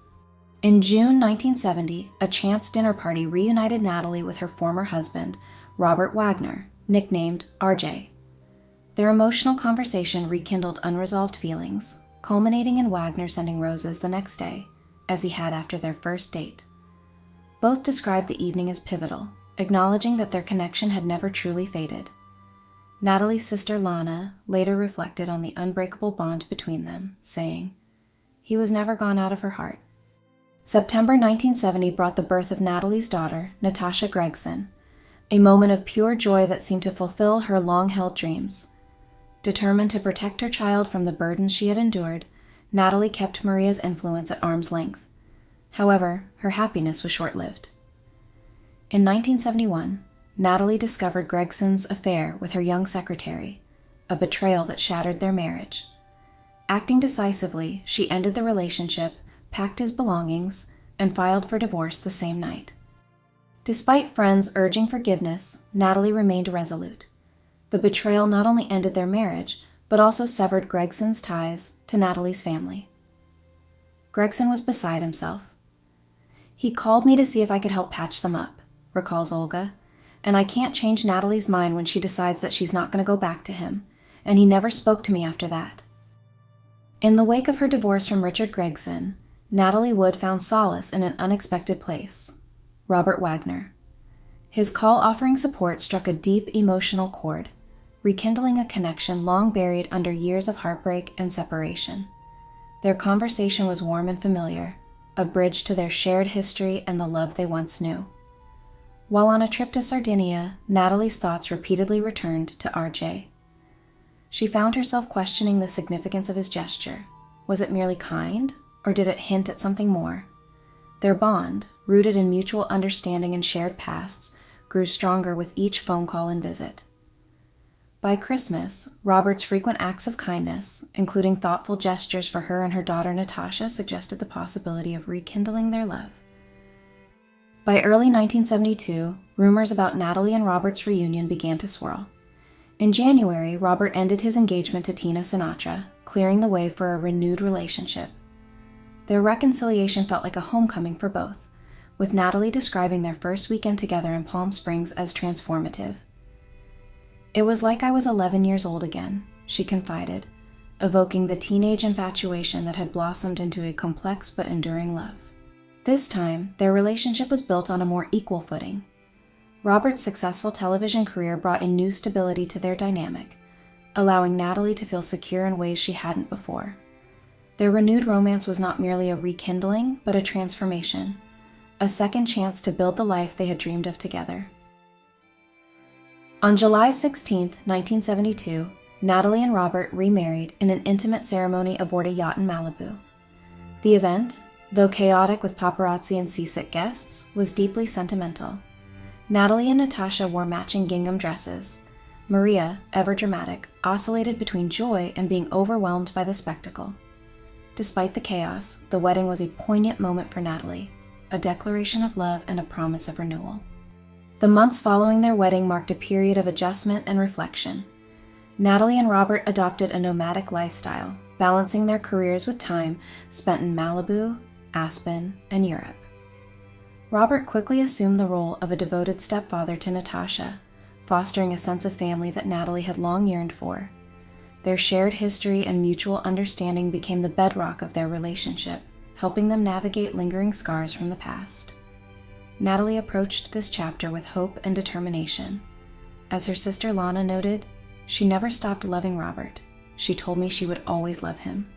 In June 1970, a chance dinner party reunited Natalie with her former husband, Robert Wagner, nicknamed RJ. Their emotional conversation rekindled unresolved feelings, culminating in Wagner sending roses the next day, as he had after their first date. Both described the evening as pivotal, acknowledging that their connection had never truly faded. Natalie's sister Lana later reflected on the unbreakable bond between them, saying, "He was never gone out of her heart." September 1970 brought the birth of Natalie's daughter, Natasha Gregson, a moment of pure joy that seemed to fulfill her long-held dreams. Determined to protect her child from the burdens she had endured, Natalie kept Maria's influence at arm's length. However, her happiness was short-lived. In 1971, Natalie discovered Gregson's affair with her young secretary, a betrayal that shattered their marriage. Acting decisively, she ended the relationship, packed his belongings, and filed for divorce the same night. Despite friends urging forgiveness, Natalie remained resolute. The betrayal not only ended their marriage, but also severed Gregson's ties to Natalie's family. Gregson was beside himself. "He called me to see if I could help patch them up," recalls Olga, "and I can't change Natalie's mind when she decides that she's not going to go back to him, and he never spoke to me after that." In the wake of her divorce from Richard Gregson, Natalie Wood found solace in an unexpected place: Robert Wagner. His call offering support struck a deep emotional chord, rekindling a connection long buried under years of heartbreak and separation. Their conversation was warm and familiar, a bridge to their shared history and the love they once knew. While on a trip to Sardinia, Natalie's thoughts repeatedly returned to RJ. She found herself questioning the significance of his gesture. Was it merely kind, or did it hint at something more? Their bond, rooted in mutual understanding and shared pasts, grew stronger with each phone call and visit. By Christmas, Robert's frequent acts of kindness, including thoughtful gestures for her and her daughter Natasha, suggested the possibility of rekindling their love. By early 1972, rumors about Natalie and Robert's reunion began to swirl. In January, Robert ended his engagement to Tina Sinatra, clearing the way for a renewed relationship. Their reconciliation felt like a homecoming for both, with Natalie describing their first weekend together in Palm Springs as transformative. "It was like I was 11 years old again," she confided, evoking the teenage infatuation that had blossomed into a complex but enduring love. This time, their relationship was built on a more equal footing. Robert's successful television career brought a new stability to their dynamic, allowing Natalie to feel secure in ways she hadn't before. Their renewed romance was not merely a rekindling, but a transformation, a second chance to build the life they had dreamed of together. On July 16, 1972, Natalie and Robert remarried in an intimate ceremony aboard a yacht in Malibu. The event, though chaotic with paparazzi and seasick guests, was deeply sentimental. Natalie and Natasha wore matching gingham dresses. Maria, ever dramatic, oscillated between joy and being overwhelmed by the spectacle. Despite the chaos, the wedding was a poignant moment for Natalie, a declaration of love and a promise of renewal. The months following their wedding marked a period of adjustment and reflection. Natalie and Robert adopted a nomadic lifestyle, balancing their careers with time spent in Malibu, Aspen, and Europe. Robert quickly assumed the role of a devoted stepfather to Natasha, fostering a sense of family that Natalie had long yearned for. Their shared history and mutual understanding became the bedrock of their relationship, helping them navigate lingering scars from the past. Natalie approached this chapter with hope and determination. As her sister Lana noted, "She never stopped loving Robert. She told me she would always love him."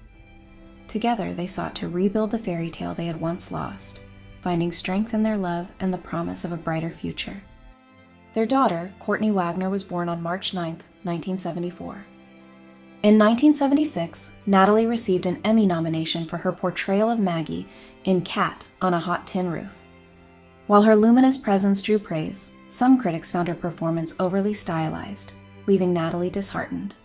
Together, they sought to rebuild the fairy tale they had once lost, finding strength in their love and the promise of a brighter future. Their daughter, Courtney Wagner, was born on March 9, 1974. In 1976, Natalie received an Emmy nomination for her portrayal of Maggie in Cat on a Hot Tin Roof. While her luminous presence drew praise, some critics found her performance overly stylized, leaving Natalie disheartened.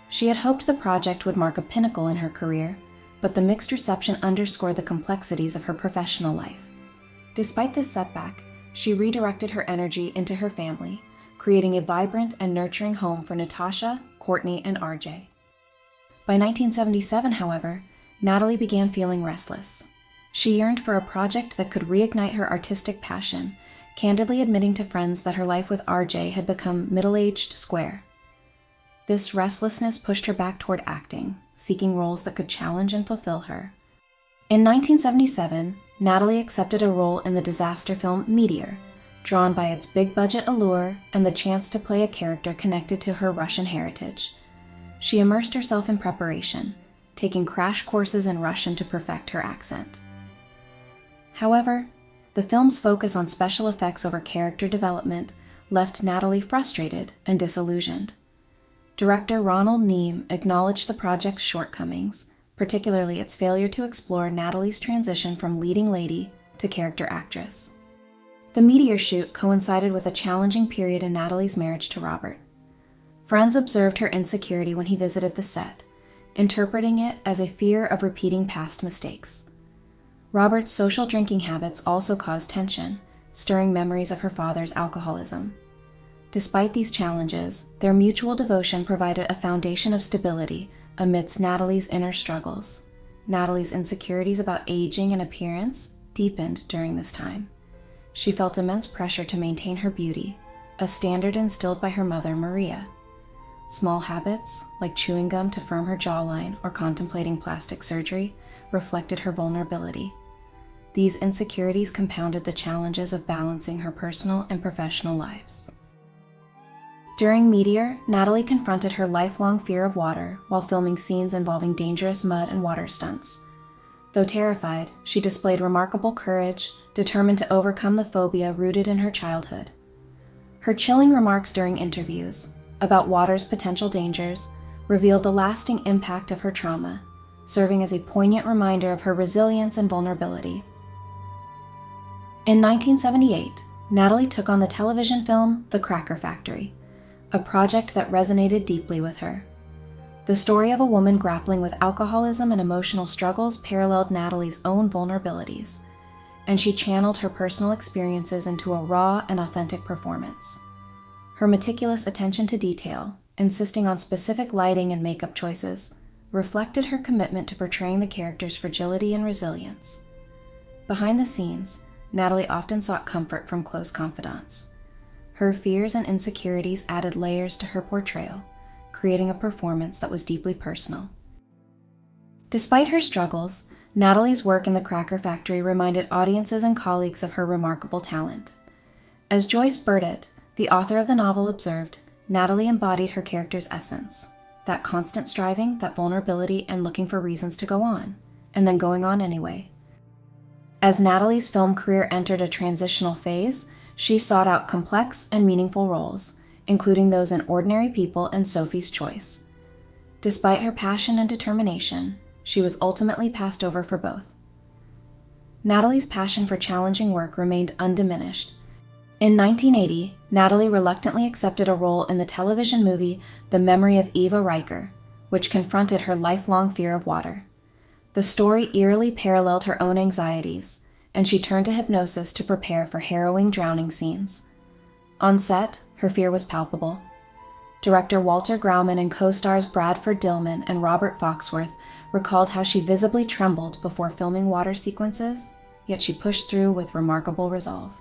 She had hoped the project would mark a pinnacle in her career, but the mixed reception underscored the complexities of her professional life. Despite this setback, she redirected her energy into her family, creating a vibrant and nurturing home for Natasha, Courtney, and RJ. By 1977, however, Natalie began feeling restless. She yearned for a project that could reignite her artistic passion, candidly admitting to friends that her life with RJ had become middle-aged square. This restlessness pushed her back toward acting, seeking roles that could challenge and fulfill her. In 1977, Natalie accepted a role in the disaster film Meteor, drawn by its big-budget allure and the chance to play a character connected to her Russian heritage. She immersed herself in preparation, taking crash courses in Russian to perfect her accent. However, the film's focus on special effects over character development left Natalie frustrated and disillusioned. Director Ronald Neame acknowledged the project's shortcomings, particularly its failure to explore Natalie's transition from leading lady to character actress. The Meteor shoot coincided with a challenging period in Natalie's marriage to Robert. Friends observed her insecurity when he visited the set, interpreting it as a fear of repeating past mistakes. Robert's social drinking habits also caused tension, stirring memories of her father's alcoholism. Despite these challenges, their mutual devotion provided a foundation of stability amidst Natalie's inner struggles. Natalie's insecurities about aging and appearance deepened during this time. She felt immense pressure to maintain her beauty, a standard instilled by her mother, Maria. Small habits, like chewing gum to firm her jawline or contemplating plastic surgery, reflected her vulnerability. These insecurities compounded the challenges of balancing her personal and professional lives. During Meteor, Natalie confronted her lifelong fear of water while filming scenes involving dangerous mud and water stunts. Though terrified, she displayed remarkable courage, determined to overcome the phobia rooted in her childhood. Her chilling remarks during interviews about water's potential dangers revealed the lasting impact of her trauma, serving as a poignant reminder of her resilience and vulnerability. In 1978, Natalie took on the television film The Cracker Factory, a project that resonated deeply with her. The story of a woman grappling with alcoholism and emotional struggles paralleled Natalie's own vulnerabilities, and she channeled her personal experiences into a raw and authentic performance. Her meticulous attention to detail, insisting on specific lighting and makeup choices, reflected her commitment to portraying the character's fragility and resilience. Behind the scenes, Natalie often sought comfort from close confidants. Her fears and insecurities added layers to her portrayal, creating a performance that was deeply personal. Despite her struggles, Natalie's work in the Cracker Factory reminded audiences and colleagues of her remarkable talent. As Joyce Burdett, the author of the novel, observed, Natalie embodied her character's essence, that constant striving, that vulnerability, and looking for reasons to go on, and then going on anyway. As Natalie's film career entered a transitional phase, she sought out complex and meaningful roles, including those in Ordinary People and Sophie's Choice. Despite her passion and determination, she was ultimately passed over for both. Natalie's passion for challenging work remained undiminished. In 1980, Natalie reluctantly accepted a role in the television movie The Memory of Eva Riker, which confronted her lifelong fear of water. The story eerily paralleled her own anxieties, and she turned to hypnosis to prepare for harrowing drowning scenes. On set, her fear was palpable. Director Walter Grauman and co-stars Bradford Dillman and Robert Foxworth recalled how she visibly trembled before filming water sequences, yet she pushed through with remarkable resolve.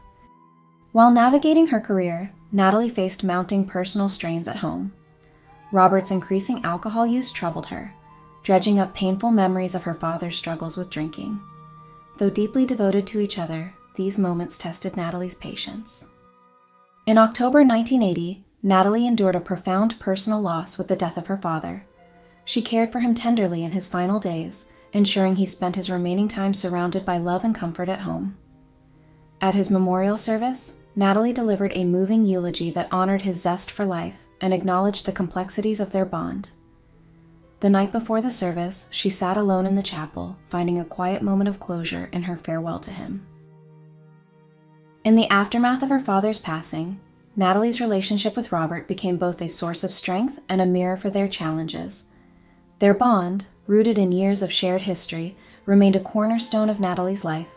While navigating her career, Natalie faced mounting personal strains at home. Robert's increasing alcohol use troubled her, dredging up painful memories of her father's struggles with drinking. Though deeply devoted to each other, these moments tested Natalie's patience. In October 1980, Natalie endured a profound personal loss with the death of her father. She cared for him tenderly in his final days, ensuring he spent his remaining time surrounded by love and comfort at home. At his memorial service, Natalie delivered a moving eulogy that honored his zest for life and acknowledged the complexities of their bond. The night before the service, she sat alone in the chapel, finding a quiet moment of closure in her farewell to him. In the aftermath of her father's passing, Natalie's relationship with Robert became both a source of strength and a mirror for their challenges. Their bond, rooted in years of shared history, remained a cornerstone of Natalie's life.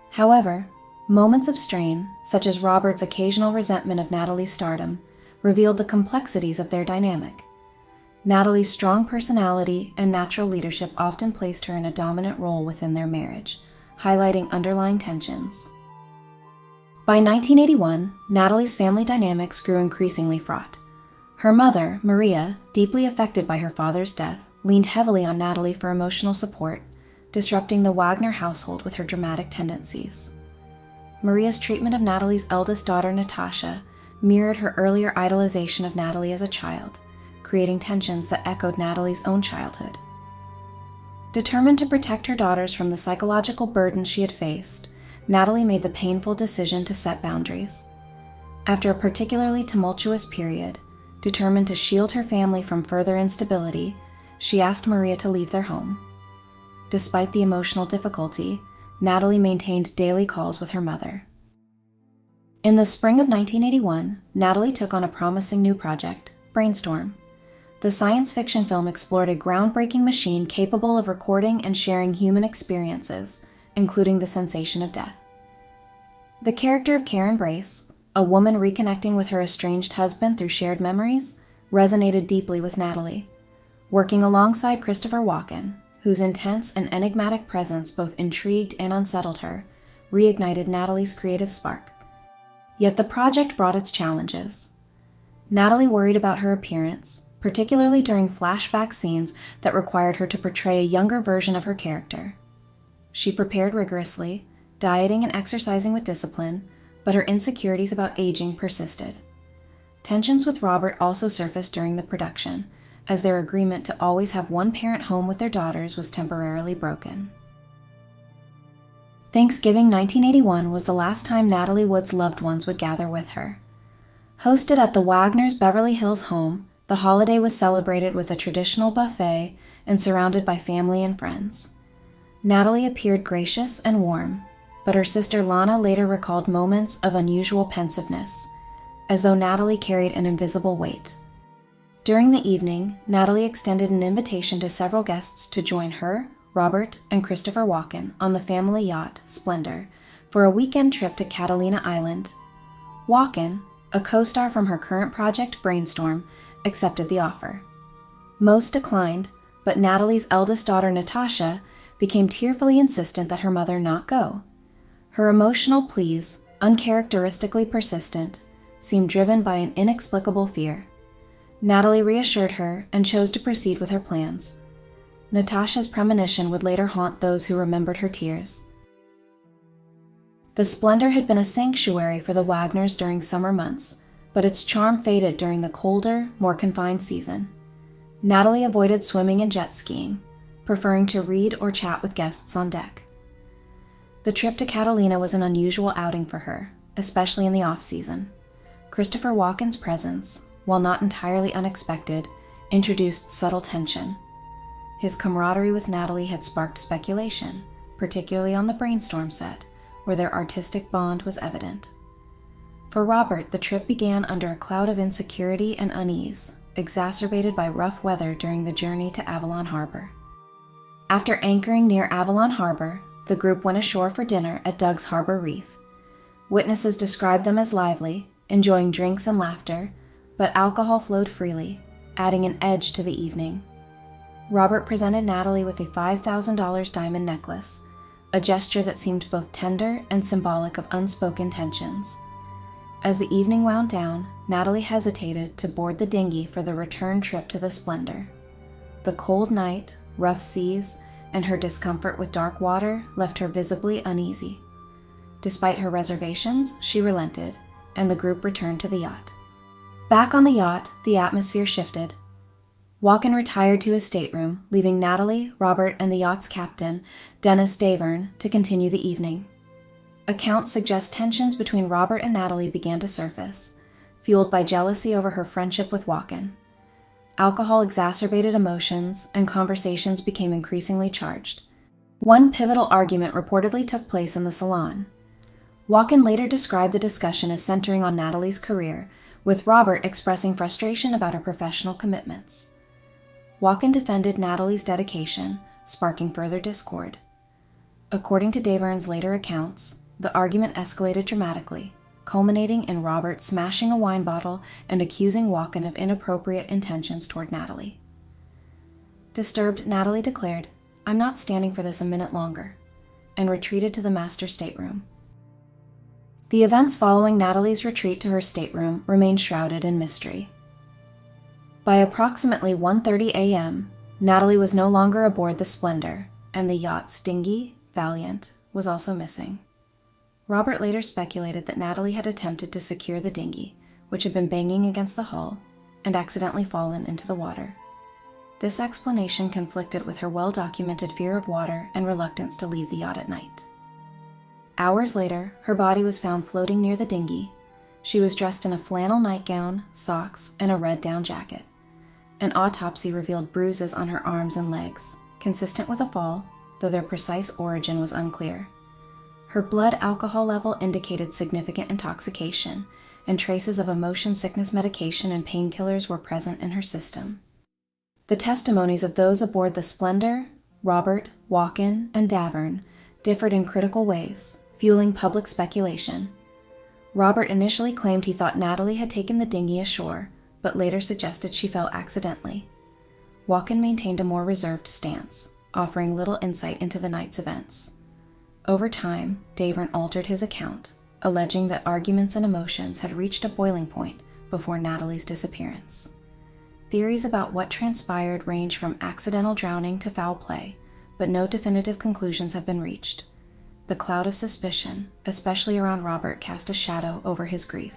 However, moments of strain, such as Robert's occasional resentment of Natalie's stardom, revealed the complexities of their dynamic. Natalie's strong personality and natural leadership often placed her in a dominant role within their marriage, highlighting underlying tensions. By 1981, Natalie's family dynamics grew increasingly fraught. Her mother, Maria, deeply affected by her father's death, leaned heavily on Natalie for emotional support, disrupting the Wagner household with her dramatic tendencies. Maria's treatment of Natalie's eldest daughter, Natasha, mirrored her earlier idolization of Natalie as a child, creating tensions that echoed Natalie's own childhood. Determined to protect her daughters from the psychological burden she had faced, Natalie made the painful decision to set boundaries. After a particularly tumultuous period, determined to shield her family from further instability, she asked Maria to leave their home. Despite the emotional difficulty, Natalie maintained daily calls with her mother. In the spring of 1981, Natalie took on a promising new project, Brainstorm. The science fiction film explored a groundbreaking machine capable of recording and sharing human experiences, including the sensation of death. The character of Karen Brace, a woman reconnecting with her estranged husband through shared memories, resonated deeply with Natalie. Working alongside Christopher Walken, whose intense and enigmatic presence both intrigued and unsettled her, reignited Natalie's creative spark. Yet the project brought its challenges. Natalie worried about her appearance, particularly during flashback scenes that required her to portray a younger version of her character. She prepared rigorously, dieting and exercising with discipline, but her insecurities about aging persisted. Tensions with Robert also surfaced during the production, as their agreement to always have one parent home with their daughters was temporarily broken. Thanksgiving 1981 was the last time Natalie Wood's loved ones would gather with her. Hosted at the Wagner's Beverly Hills home, the holiday was celebrated with a traditional buffet and surrounded by family and friends. Natalie appeared gracious and warm, but her sister Lana later recalled moments of unusual pensiveness, as though Natalie carried an invisible weight. During the evening, Natalie extended an invitation to several guests to join her, Robert, and Christopher Walken on the family yacht, Splendor, for a weekend trip to Catalina Island. Walken, a co-star from her current project Brainstorm, accepted the offer. Most declined, but Natalie's eldest daughter, Natasha, became tearfully insistent that her mother not go. Her emotional pleas, uncharacteristically persistent, seemed driven by an inexplicable fear. Natalie reassured her and chose to proceed with her plans. Natasha's premonition would later haunt those who remembered her tears. The Splendor had been a sanctuary for the Wagners during summer months, but its charm faded during the colder, more confined season. Natalie avoided swimming and jet skiing, preferring to read or chat with guests on deck. The trip to Catalina was an unusual outing for her, especially in the off-season. Christopher Walken's presence, while not entirely unexpected, introduced subtle tension. His camaraderie with Natalie had sparked speculation, particularly on the Brainstorm set, where their artistic bond was evident. For Robert, the trip began under a cloud of insecurity and unease, exacerbated by rough weather during the journey to Avalon Harbor. After anchoring near Avalon Harbor, the group went ashore for dinner at Doug's Harbor Reef. Witnesses described them as lively, enjoying drinks and laughter, but alcohol flowed freely, adding an edge to the evening. Robert presented Natalie with a $5,000 diamond necklace, a gesture that seemed both tender and symbolic of unspoken tensions. As the evening wound down, Natalie hesitated to board the dinghy for the return trip to the Splendor. The cold night, rough seas, and her discomfort with dark water left her visibly uneasy. Despite her reservations, she relented, and the group returned to the yacht. Back on the yacht, the atmosphere shifted. Wagen retired to his stateroom, leaving Natalie, Robert, and the yacht's captain, Dennis Davern, to continue the evening. Accounts suggest tensions between Robert and Natalie began to surface, fueled by jealousy over her friendship with Wagen. Alcohol exacerbated emotions, and conversations became increasingly charged. One pivotal argument reportedly took place in the salon. Wagen later described the discussion as centering on Natalie's career, with Robert expressing frustration about her professional commitments. Wagen defended Natalie's dedication, sparking further discord. According to Davern's later accounts, the argument escalated dramatically, culminating in Robert smashing a wine bottle and accusing Wagen of inappropriate intentions toward Natalie. Disturbed, Natalie declared, "I'm not standing for this a minute longer," and retreated to the master stateroom. The events following Natalie's retreat to her stateroom remained shrouded in mystery. By approximately 1:30 a.m., Natalie was no longer aboard the Splendor, and the yacht's dinghy, Valiant, was also missing. Robert later speculated that Natalie had attempted to secure the dinghy, which had been banging against the hull, and accidentally fallen into the water. This explanation conflicted with her well-documented fear of water and reluctance to leave the yacht at night. Hours later, her body was found floating near the dinghy. She was dressed in a flannel nightgown, socks, and a red down jacket. An autopsy revealed bruises on her arms and legs, consistent with a fall, though their precise origin was unclear. Her blood alcohol level indicated significant intoxication, and traces of a motion sickness medication and painkillers were present in her system. The testimonies of those aboard the Splendor, Robert, Wagen, and Davern, differed in critical ways, fueling public speculation. Robert initially claimed he thought Natalie had taken the dinghy ashore, but later suggested she fell accidentally. Wagen maintained a more reserved stance, offering little insight into the night's events. Over time, Davern altered his account, alleging that arguments and emotions had reached a boiling point before Natalie's disappearance. Theories about what transpired range from accidental drowning to foul play, but no definitive conclusions have been reached. The cloud of suspicion, especially around Robert, cast a shadow over his grief.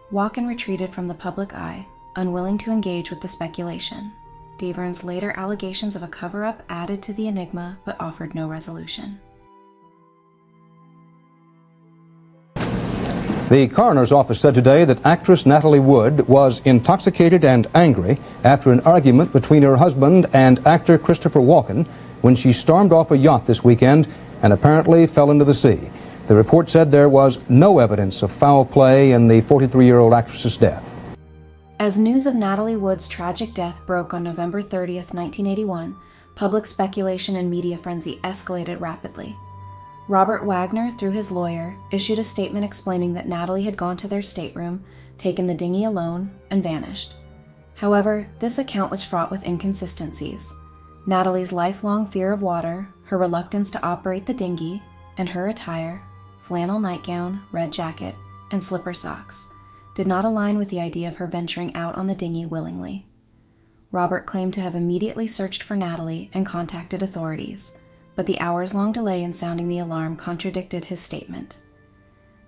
Wagen retreated from the public eye, unwilling to engage with the speculation. Davern's later allegations of a cover-up added to the enigma but offered no resolution. The coroner's office said today that actress Natalie Wood was intoxicated and angry after an argument between her husband and actor Christopher Walken when she stormed off a yacht this weekend and apparently fell into the sea. The report said there was no evidence of foul play in the 43-year-old actress's death. As news of Natalie Wood's tragic death broke on November 30th, 1981, public speculation and media frenzy escalated rapidly. Robert Wagner, through his lawyer, issued a statement explaining that Natalie had gone to their stateroom, taken the dinghy alone, and vanished. However, this account was fraught with inconsistencies. Natalie's lifelong fear of water, her reluctance to operate the dinghy, and her attire, flannel nightgown, red jacket, and slipper socks, did not align with the idea of her venturing out on the dinghy willingly. Robert claimed to have immediately searched for Natalie and contacted authorities, but the hours-long delay in sounding the alarm contradicted his statement.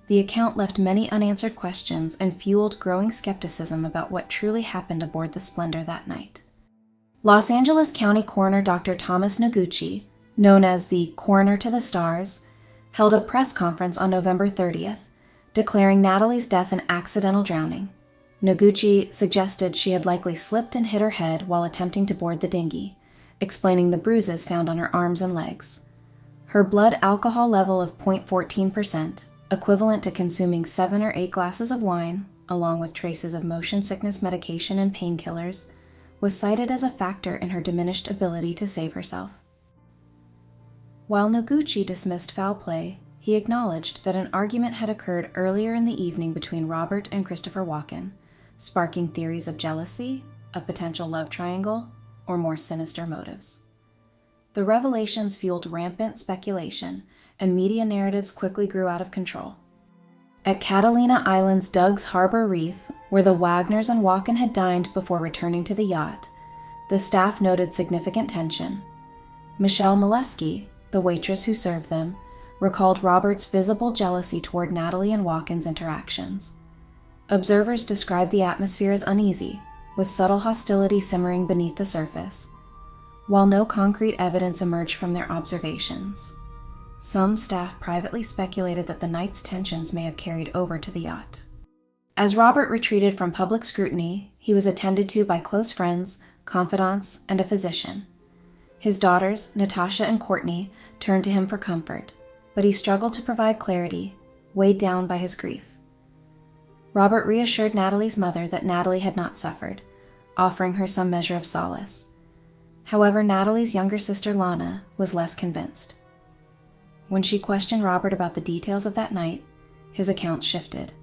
The account left many unanswered questions and fueled growing skepticism about what truly happened aboard the Splendor that night. Los Angeles County Coroner Dr. Thomas Noguchi, known as the Coroner to the Stars, held a press conference on November 30th, declaring Natalie's death an accidental drowning. Noguchi suggested she had likely slipped and hit her head while attempting to board the dinghy, explaining the bruises found on her arms and legs. Her blood alcohol level of 0.14%, equivalent to consuming 7 or 8 glasses of wine, along with traces of motion sickness medication and painkillers, was cited as a factor in her diminished ability to save herself. While Noguchi dismissed foul play, he acknowledged that an argument had occurred earlier in the evening between Robert and Christopher Walken, sparking theories of jealousy, a potential love triangle, or more sinister motives. The revelations fueled rampant speculation, and media narratives quickly grew out of control. At Catalina Island's Doug's Harbor Reef, where the Wagners and Walken had dined before returning to the yacht, the staff noted significant tension. Michelle Molesky, the waitress who served them, recalled Robert's visible jealousy toward Natalie and Walken's interactions. Observers described the atmosphere as uneasy, with subtle hostility simmering beneath the surface, while no concrete evidence emerged from their observations. Some staff privately speculated that the night's tensions may have carried over to the yacht. As Robert retreated from public scrutiny, he was attended to by close friends, confidants, and a physician. His daughters, Natasha and Courtney, turned to him for comfort, but he struggled to provide clarity, weighed down by his grief. Robert reassured Natalie's mother that Natalie had not suffered, offering her some measure of solace. However, Natalie's younger sister Lana was less convinced. When she questioned Robert about the details of that night, his account shifted.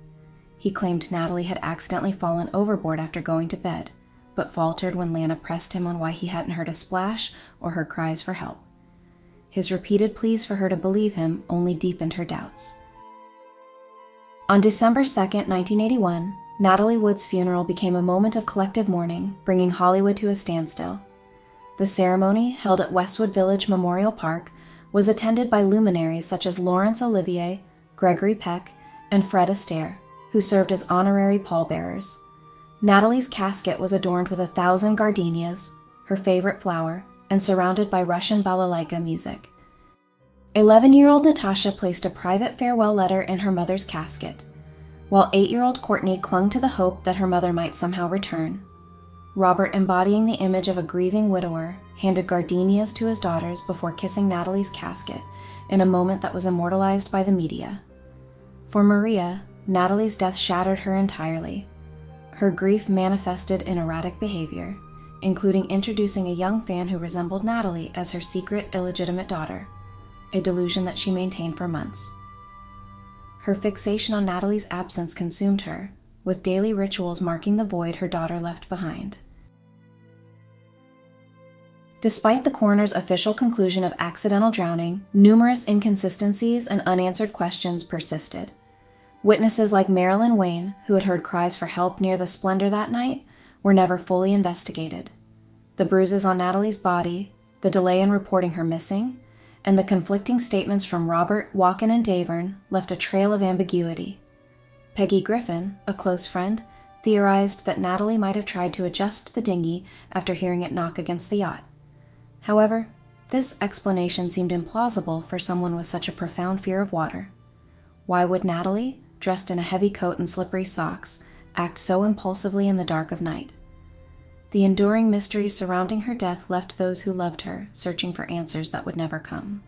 He claimed Natalie had accidentally fallen overboard after going to bed, but faltered when Lana pressed him on why he hadn't heard a splash or heard cries for help. His repeated pleas for her to believe him only deepened her doubts. On December 2, 1981, Natalie Wood's funeral became a moment of collective mourning, bringing Hollywood to a standstill. The ceremony, held at Westwood Village Memorial Park, was attended by luminaries such as Laurence Olivier, Gregory Peck, and Fred Astaire, who served as honorary pallbearers. Natalie's casket was adorned with 1,000 gardenias, her favorite flower, and surrounded by Russian balalaika music. 11-year-old Natasha placed a private farewell letter in her mother's casket, while 8-year-old Courtney clung to the hope that her mother might somehow return. Robert, embodying the image of a grieving widower, handed gardenias to his daughters before kissing Natalie's casket in a moment that was immortalized by the media. For Maria, Natalie's death shattered her entirely. Her grief manifested in erratic behavior, including introducing a young fan who resembled Natalie as her secret illegitimate daughter, a delusion that she maintained for months. Her fixation on Natalie's absence consumed her, with daily rituals marking the void her daughter left behind. Despite the coroner's official conclusion of accidental drowning, numerous inconsistencies and unanswered questions persisted. Witnesses like Marilyn Wayne, who had heard cries for help near the Splendor that night, were never fully investigated. The bruises on Natalie's body, the delay in reporting her missing, and the conflicting statements from Robert, Walken, and Davern left a trail of ambiguity. Peggy Griffin, a close friend, theorized that Natalie might have tried to adjust the dinghy after hearing it knock against the yacht. However, this explanation seemed implausible for someone with such a profound fear of water. Why would Natalie, dressed in a heavy coat and slippery socks, act so impulsively in the dark of night? The enduring mystery surrounding her death left those who loved her searching for answers that would never come.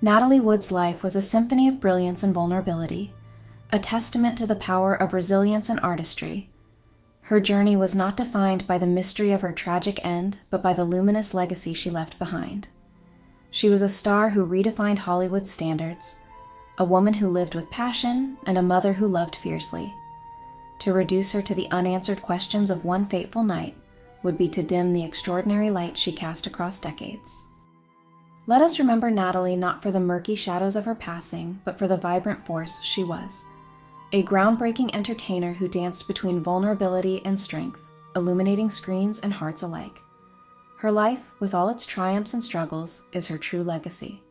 Natalie Wood's life was a symphony of brilliance and vulnerability, a testament to the power of resilience and artistry. Her journey was not defined by the mystery of her tragic end, but by the luminous legacy she left behind. She was a star who redefined Hollywood's standards, a woman who lived with passion, and a mother who loved fiercely. To reduce her to the unanswered questions of one fateful night would be to dim the extraordinary light she cast across decades. Let us remember Natalie not for the murky shadows of her passing, but for the vibrant force she was. A groundbreaking entertainer who danced between vulnerability and strength, illuminating screens and hearts alike. Her life, with all its triumphs and struggles, is her true legacy.